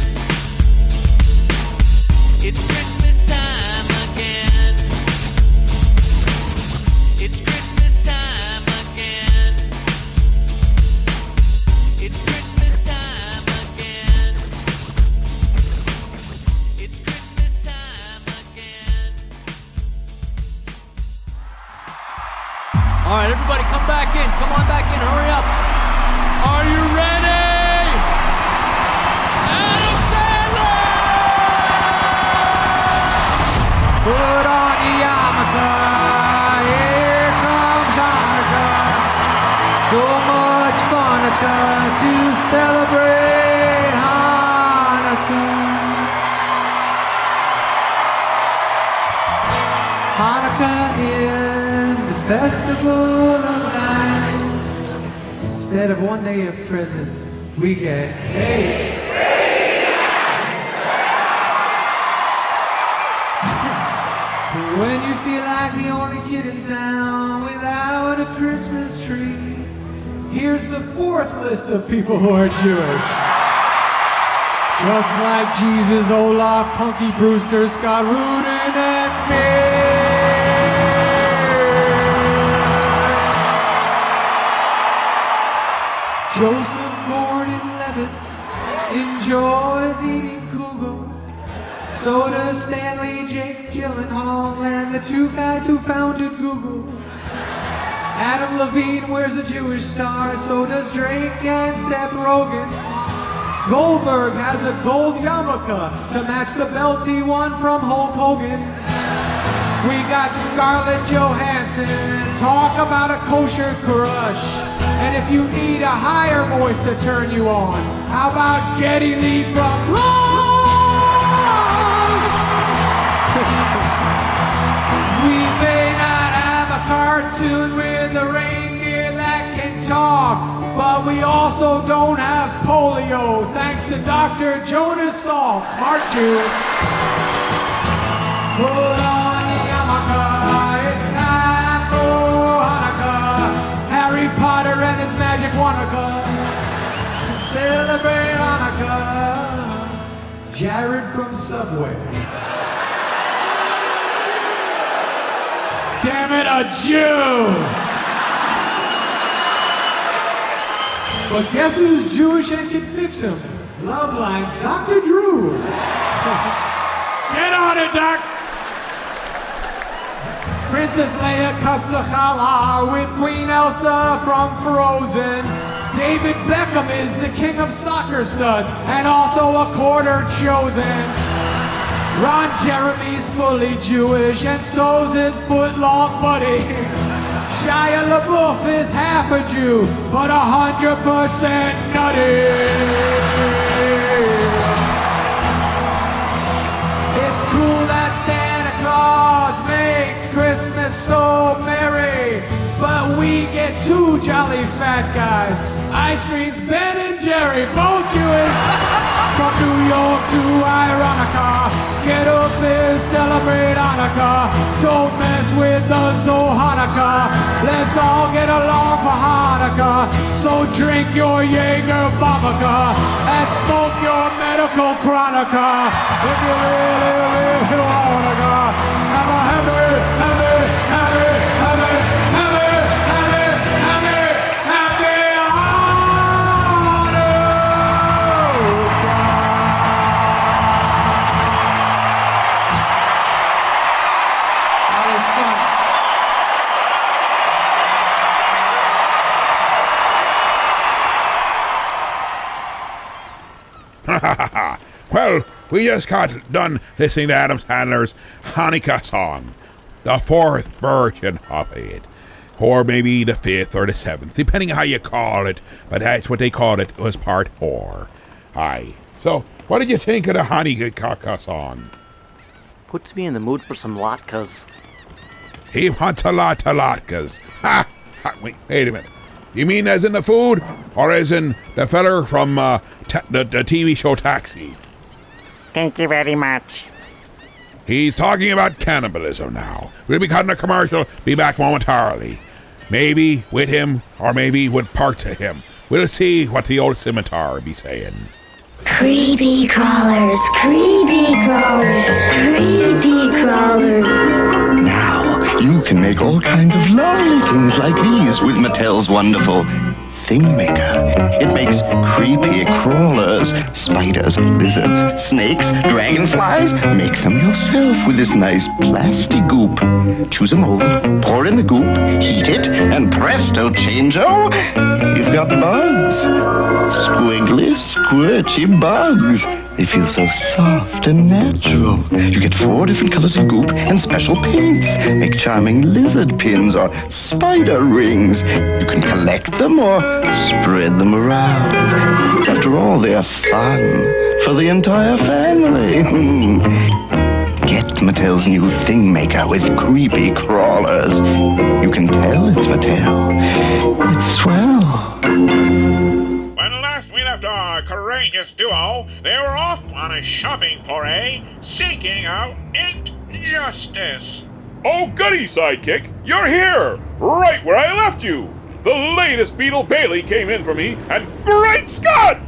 It's Christmas time again. It's Christmas time again. It's Christmas time again. It's Christmas time again. All right, everybody come back in. Come on back in. Hurry up. Are you ready? Adam Sandler! Put on the yarmulke, here comes Hanukkah. So much fun to celebrate Hanukkah. Hanukkah is the festival of lights. Instead of one day of presents, we get eight. When you feel like the only kid in town without a Christmas tree, here's the 4th list of people who are Jewish. Just like Jesus, Olaf, Punky Brewster, Scott Rudin, and me. Joseph Gordon-Levitt enjoys eating kugel. So does Stanley Jake Gyllenhaal and the 2 guys who founded Google. Adam Levine wears a Jewish star, so does Drake and Seth Rogen. Goldberg has a gold yarmulke to match the belt he won from Hulk Hogan. We got Scarlett Johansson and talk about a kosher crush. And if you need a higher voice to turn you on, how about Geddy Lee from We may not have a cartoon with a reindeer that can talk, but we also don't have polio, thanks to Dr. Jonas Salk, smart Jew. Put on the yarmulke, it's time for Hanukkah. Harry Potter and his magic Wanaka. Celebrate Hanukkah. Jared from Subway. Damn it, a Jew! But guess who's Jewish and can fix him? Love Lines, Dr. Drew. Get on it, Doc! Princess Leia cuts the challah with Queen Elsa from Frozen. David Beckham is the king of soccer studs and also a quarter chosen. Ron Jeremy's fully Jewish and so's his foot-long buddy. Shia LaBeouf is half a Jew, but 100% nutty. It's cool that Santa Claus makes Christmas so merry, but we get two jolly fat guys. Ice cream's Ben and Jerry, both Jewish. From New York to Ironica, get up and celebrate Hanukkah. Don't mess with the Zohanaka. Let's all get along for Hanukkah. So drink your Jaeger Bombaka and smoke your medical Chronica. If you really, really wanna go, have a happy, happy, happy, happy, happy, happy, happy, happy Well, we just got done listening to Adam Sandler's Hanukkah song, the fourth version of it, or maybe the fifth or the seventh, depending on how you call it, but that's what they called it. It was part 4. Aye. So, what did you think of the Hanukkah song? Puts me in the mood for some latkes. He wants a lot of latkes. Ha! Wait a minute. You mean as in the food, or as in the feller from the TV show Taxi? Thank you very much. He's talking about cannibalism now. We'll be cutting a commercial, be back momentarily. Maybe with him, or maybe with parts of him. We'll see what the old scimitar be saying. Creepy crawlers, creepy crawlers, creepy crawlers. Now, you can make all kinds of lovely things like these with Mattel's wonderful Thing Maker. It makes creepy crawlers, spiders, lizards, snakes, dragonflies. Make them yourself with this nice plastic goop. Choose a mold, pour in the goop, heat it, and presto changeo, you've got bugs. Squiggly, squirty bugs. They feel so soft and natural. You get 4 different colors of goop and special paints. Make charming lizard pins or spider rings. You can collect them or spread them around. After all, they're fun for the entire family. Get Mattel's new Thing Maker with creepy crawlers. You can tell it's Mattel. It's swell. When last we left our courageous duo, they were off on a shopping foray, seeking out injustice. Oh, goody, Sidekick! You're here! Right where I left you! The latest Beetle Bailey came in for me, and great Scott!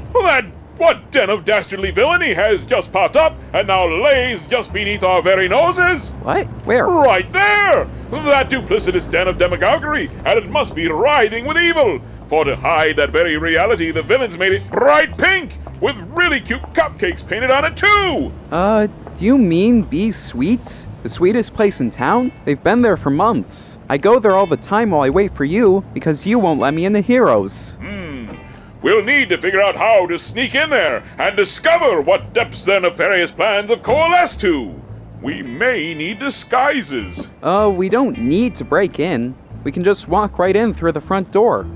What den of dastardly villainy has just popped up, and now lays just beneath our very noses? What? Where? Right there! That duplicitous den of demagoguery, and it must be writhing with evil. For to hide that very reality, the villains made it bright pink, with really cute cupcakes painted on it too! Do you mean Bee's Sweets? The sweetest place in town? They've been there for months. I go there all the time while I wait for you, because you won't let me in the Heroes. we'll need to figure out how to sneak in there and discover what depths their nefarious plans have coalesced to. We may need disguises. We don't need to break in. We can just walk right in through the front door.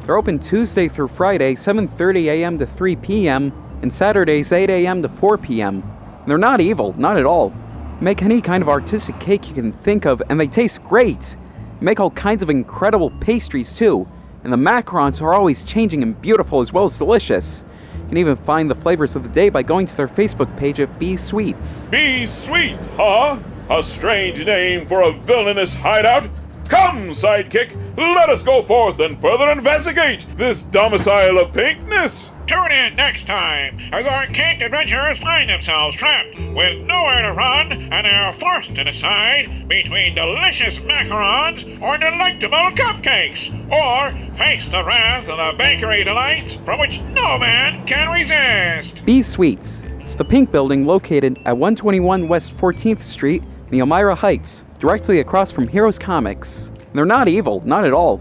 They're open Tuesday through Friday, 7:30 a.m. to 3 p.m., and Saturdays, 8 a.m. to 4 p.m. They're not evil, not at all. Make any kind of artistic cake you can think of, and they taste great. Make all kinds of incredible pastries, too. And the macarons are always changing and beautiful as well as delicious. You can even find the flavors of the day by going to their Facebook page at B Sweets. B Sweets, huh? A strange name for a villainous hideout. Come, sidekick, let us go forth and further investigate this domicile of pinkness. Tune in next time as our cake adventurers find themselves trapped with nowhere to run and are forced to decide between delicious macarons or delectable cupcakes, or face the wrath of the bakery delights from which no man can resist. B Sweets. It's the pink building located at 121 West 14th Street in the Elmira Heights, directly across from Heroes Comics. They're not evil, not at all.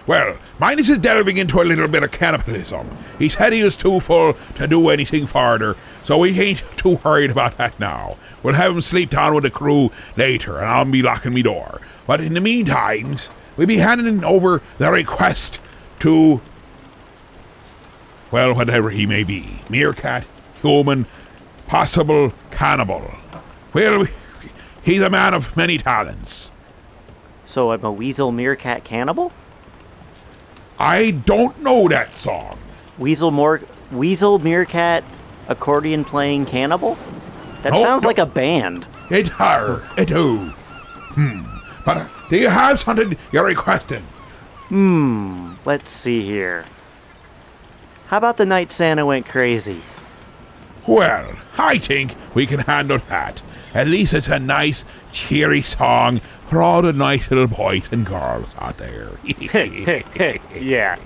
Well, Midas is delving into a little bit of cannibalism. He said he was too full to do anything further, so we ain't too worried about that now. We'll have him sleep down with the crew later, and I'll be locking me door. But in the meantime, we'll be handing over the request to, well, whatever he may be. Meerkat, human, possible cannibal. Well, he's a man of many talents. So I'm a weasel meerkat cannibal? I don't know that song. Weasel meerkat accordion playing cannibal? That sounds like a band. It do. But do you have something you're requesting? Let's see here. How about the night Santa went crazy? Well, I think we can handle that. At least it's a nice, cheery song for all the nice little boys and girls out there. Yeah.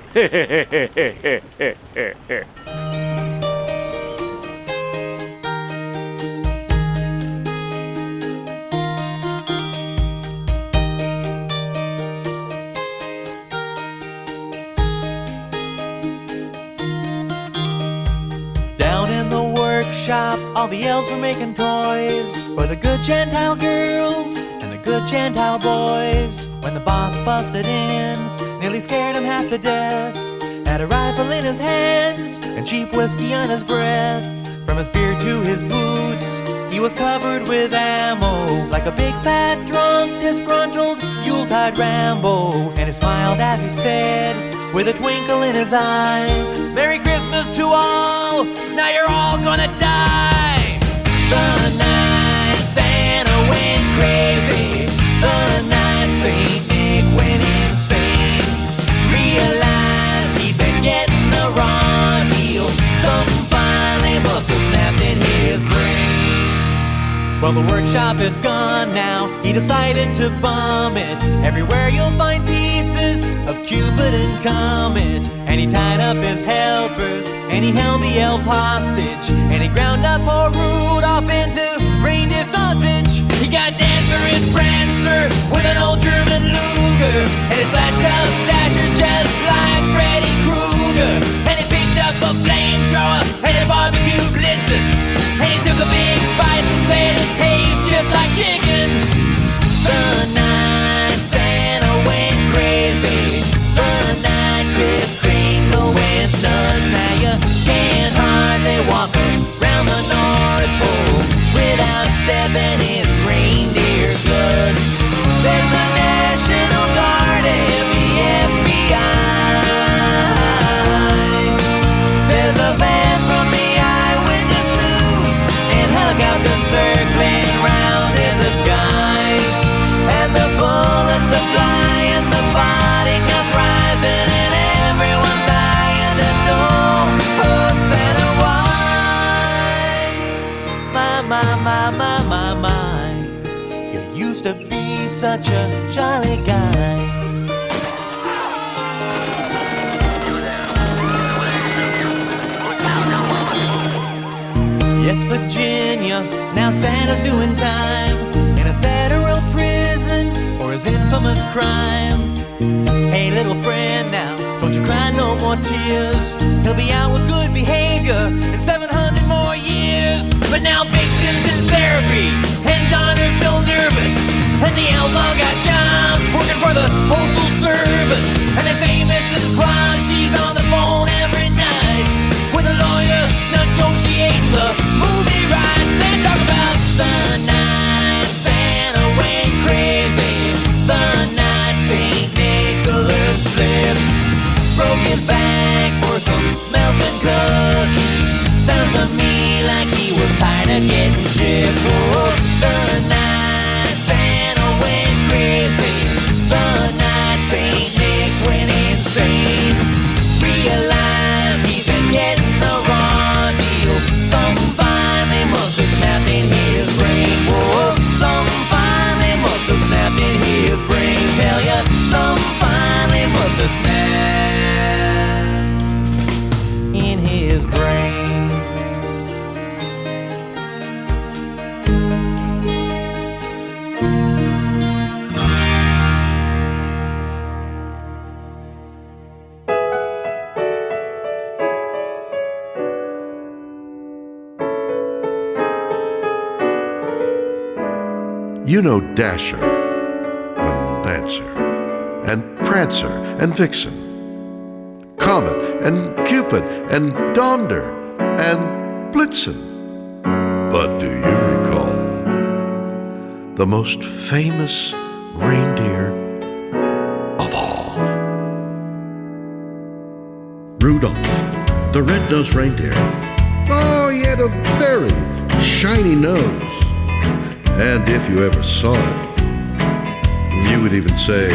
Down in the workshop, all the elves were making toys for the good Gentile girls and the good Gentile boys. When the boss busted in, nearly scared him half to death, had a rifle in his hands and cheap whiskey on his breath. From his beard to his boots, he was covered with ammo, like a big fat drunk, disgruntled Yuletide Rambo. And he smiled as he said, with a twinkle in his eye, "Merry Christmas to all, now you're all gonna die." The night Santa went crazy, the night Saint Nick went insane, realized he'd been getting a raw deal. Something finally must have snapped in his brain. Well, the workshop is gone now, he decided to bomb it. Everywhere you'll find pieces of Cupid and Comet. And he tied up his helpers, and he held the elves hostage, and he ground up poor Rudolph into reindeer sausage. He got Dancer and Prancer with an old German Luger, and he slashed up Dasher just like Freddy Krueger. And he picked up a flamethrower, and he barbecued Blitzen, and he took a big bite and said it tastes just like chicken. The night Santa went crazy, the night Kris Kringle went nuts. Now you can't hardly walk around the North Pole without stepping in reindeer guts. There's the National Guard and the FBI. There's a van from the Eyewitness News and helicopters circling round in the sky. And the bullets are flying, the body counts rising, and everyone's dying to know who Santa was. My, you used to be such a jolly guy. Yes, Virginia, now Santa's doing time in a federal prison for his infamous crime. Hey, little friend, now, don't you cry no more tears. He'll be out with good behavior in 700 more years. But now Vixen's in therapy, and Donner's still nervous. And the outlaw got jobs working for the Postal Service. And they say Mrs. Claus, she's on the phone every night with a lawyer negotiating the movie rights. They talk about the night Santa went crazy, the night St. Nicholas flipped, broke his back for some milk and cookies. Sounds to me like he was tired of getting gypped. Oh, the night Santa went crazy, the night St. Nick went insane. Realized he'd been getting the raw deal. Something finally must have snapped in his brain. Whoa, something finally must have snapped in his brain. Tell ya, something finally must have snapped in his brain. You know Dasher and Dancer and Prancer and Vixen, Comet and Cupid and Donder and Blitzen. But do you recall the most famous reindeer of all? Rudolph, the red-nosed reindeer. Oh, he had a very shiny nose. And if you ever saw it, you would even say,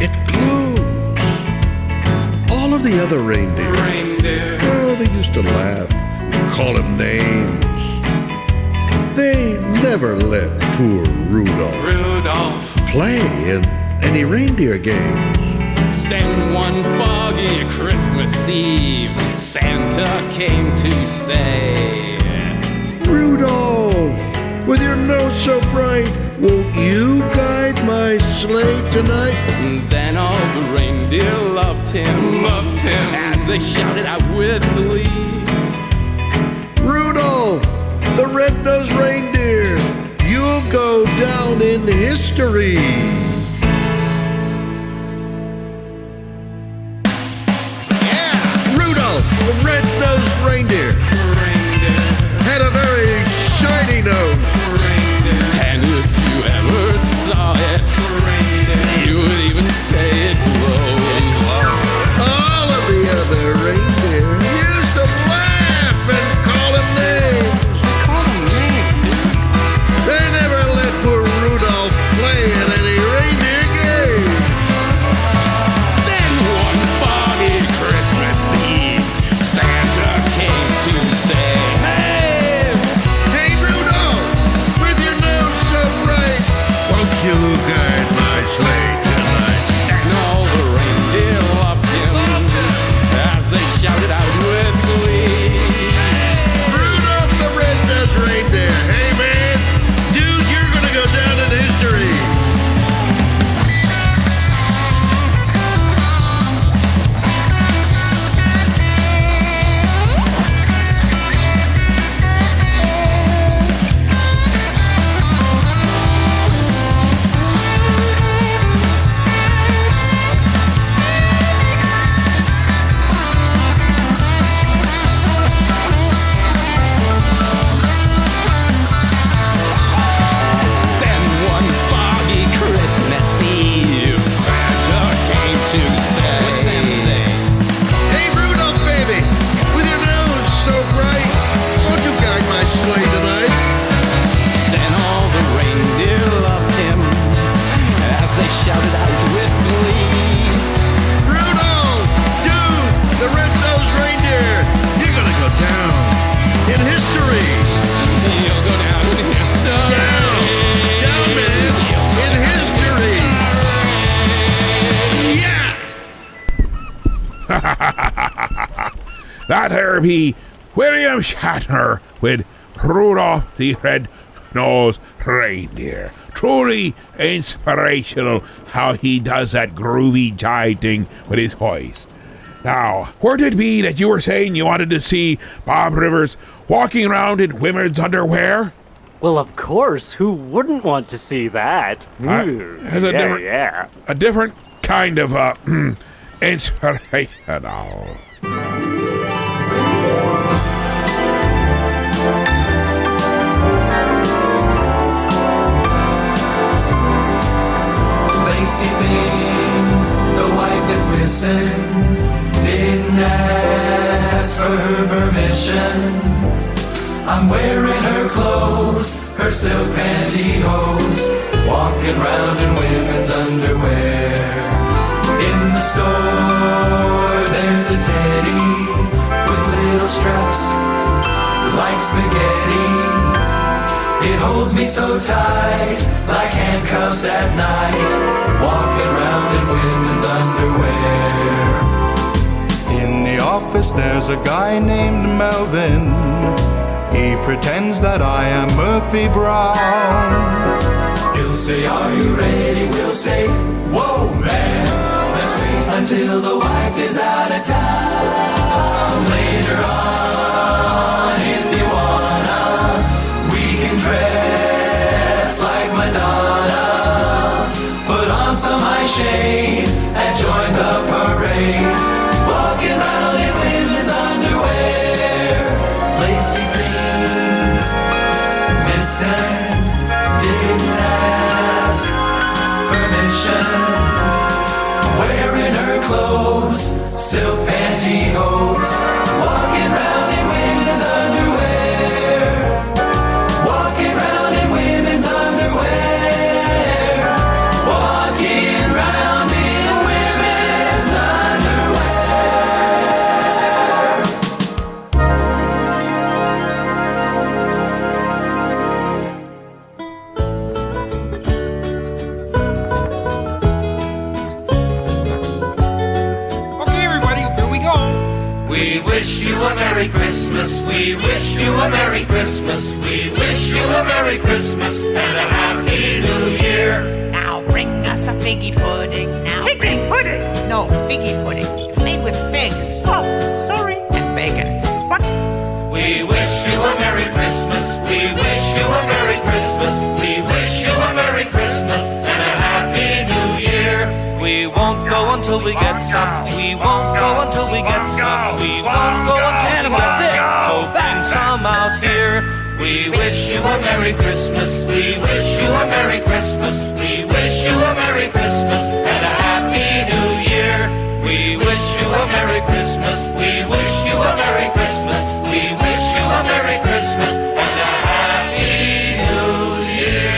it glows. All of the other reindeer, oh, they used to laugh and call him names. They never let poor Rudolph play in any reindeer games. Then one foggy Christmas Eve, Santa came to say, Rudolph, with your nose so bright, won't you guide my sleigh tonight? Then all the reindeer loved him, as they shouted out with glee. Rudolph, the red-nosed reindeer, you'll go down in history. Yeah, Rudolph, the red-nosed reindeer, had a very shiny nose. And if you ever saw it, you would even say it glows. All of the other reindeer used to laugh and call him names. They never let poor Rudolph play in any reindeer games. Then one foggy Christmas Eve, Santa came to say, Hey Rudolph, with your nose so bright, won't you guide my sleigh tonight? And all the reindeer loved him, as they shouted out with glee. Rudolph the red-nosed reindeer, hey man, dude, you're gonna go down in history. Then one foggy Christmas Eve, Santa came to say, Hey Rudolph baby, with your nose so bright, won't you guide my sleigh tonight? Then all the reindeer loved him, as they shouted out with glee. Rudolph, dude, the red-nosed reindeer, you're gonna go down in history. You'll go down in history. Down, man, in history. Yeah! That there be William Shatner with Rudolph the Red red-nosed reindeer. Truly inspirational how he does that groovy jive thing with his voice. Now, where did it be that you were saying you wanted to see Bob Rivers walking around in women's underwear? Well, of course. Who wouldn't want to see that? Has a different kind of inspirational. They see things the wife is missing. Didn't ask for her permission. I'm wearing her clothes, her silk pantyhose, walking round in women's underwear. In the store, there's a teddy with little straps like spaghetti. It holds me so tight, like handcuffs at night, walking round in women's underwear. In the office there's a guy named Melvin. He pretends that I am Murphy Brown. He'll say, are you ready? We'll say, whoa man, let's wait until the wife is out of town. Later on, if you wanna, we can dress like Madonna, put on some high shade and join the parade, walking around in women's underwear. Lacy things missing, didn't ask permission. Wearing her clothes, silk pantyhose, walking round in women's underwear. Walking round in women's underwear. Walking round in women's Okay, everybody, here we go. We wish you a Merry Christmas. We wish you a Merry Christmas. We wish you a Merry Christmas and a Happy New Year. Now bring us a figgy pudding. Now figgy pudding? No, figgy pudding. It's made with figs. Oh, sorry. And bacon. What? We wish you a Merry Christmas. We wish you a Merry Christmas. We wish you a Merry Christmas and a Happy New Year. We won't go until we get some. We won't go until we get some. We won't go until we get it. Hoping some out here. We wish you a Merry Christmas. We wish you a Merry Christmas. We wish you a Merry Christmas and a Happy New Year. We wish you a Merry Christmas. We wish you a Merry Christmas. We wish you a Merry Christmas and a Happy New Year.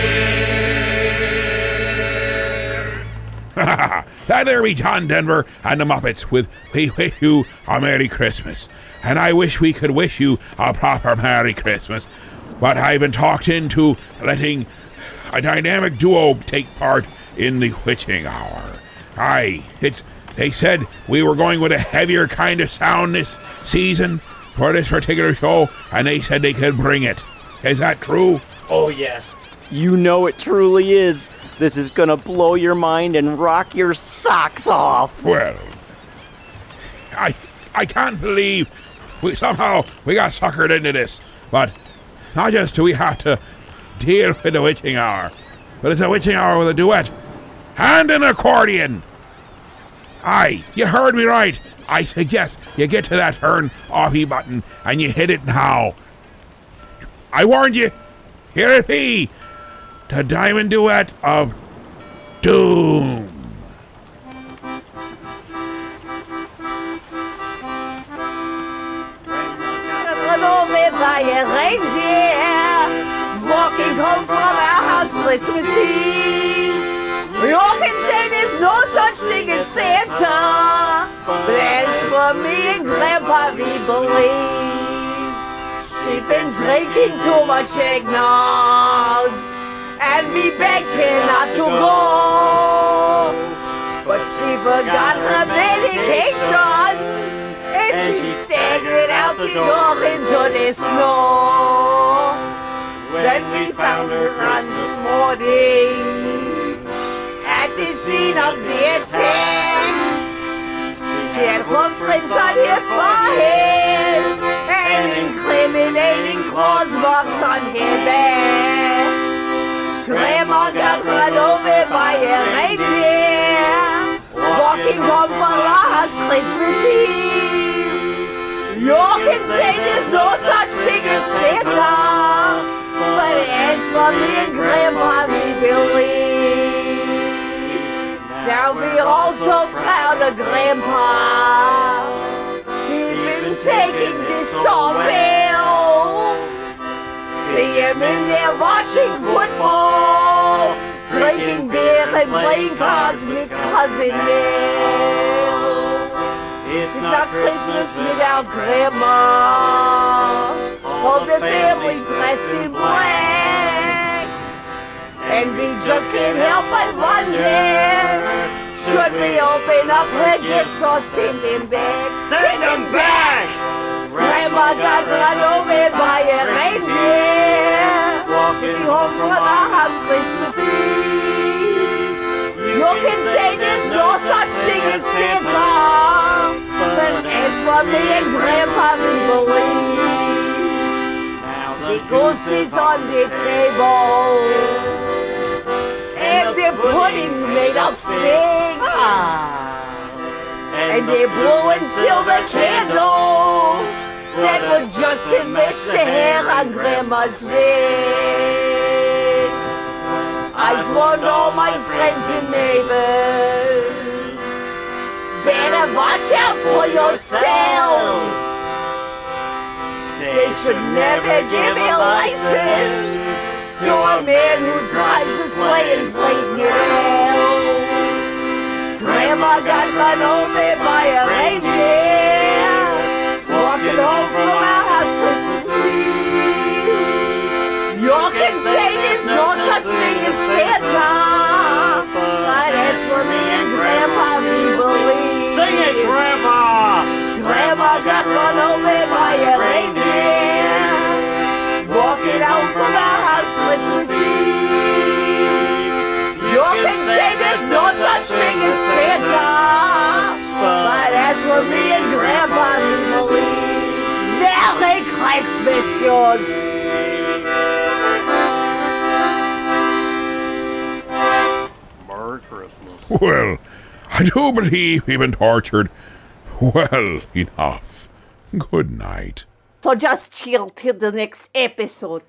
That there be John Denver and the Muppets with We Wish You a Merry Christmas. And I wish we could wish you a proper Merry Christmas. But I've been talked into letting a dynamic duo take part in the witching hour. They said we were going with a heavier kind of sound this season for this particular show, and they said they could bring it. Is that true? Oh, yes. You know it truly is. This is gonna blow your mind and rock your socks off. Well, I can't believe we got suckered into this. But not just do we have to deal with the witching hour, but it's a witching hour with a duet and an accordion. Aye, you heard me right. I suggest you get to that turn offy button and you hit it now. I warned you. Here it be. The Diamond Duet of Doom. Run by a reindeer, walking home from our house Christmas Eve. We all can say there's no such thing as Santa, but as for me and Grandpa, we believe. She'd been drinking too much eggnog, and we begged her not to go. But she forgot her medication, and she staggered out the door into the snow. Then we found found her Christmas morning at the scene of the attack. She had footprints on her forehead and incriminating claws marks on her back. Grandma got run over by a reindeer walking home for last Christmas Eve. You can say there's no such thing as Santa, but as for me and Grandpa, we believe. Now we're all so proud of Grandpa. He's been taking this so well. See him in there watching football, drinking beer and playing cards with Cousin Bill. It's not Christmas without Grandma. All the family dressed in black. And we just can't help but wonder, should we open up her gifts or send them back? Send them back! Grandma got run over by a reindeer walking home for the house Christmas Eve. You can say there's no such thing as Santa, but as for me and Grandpa, we believe. The goose is on the table, and the pudding's made of sing. And they're blowing silver candles that would just match the hair on Grandma's wig. I warned all my friends and neighbors, better watch out for yourselves. They should never give a license to a man who drives a sleigh and plays bells. Grandma got run over by a reindeer walking home from our house Christmas Eve. You can say there's no such thing as Santa, but as for me and Grandpa, we believe. Sing it, Grandma! Grandma got run over by a reindeer walking home from our house Christmas Eve. You can say there's no such thing as Santa, but as for me and Grandpa, we believe. Merry Christmas, George! Merry Christmas. Well, I do believe we've been tortured well enough. Good night. So just chill till the next episode.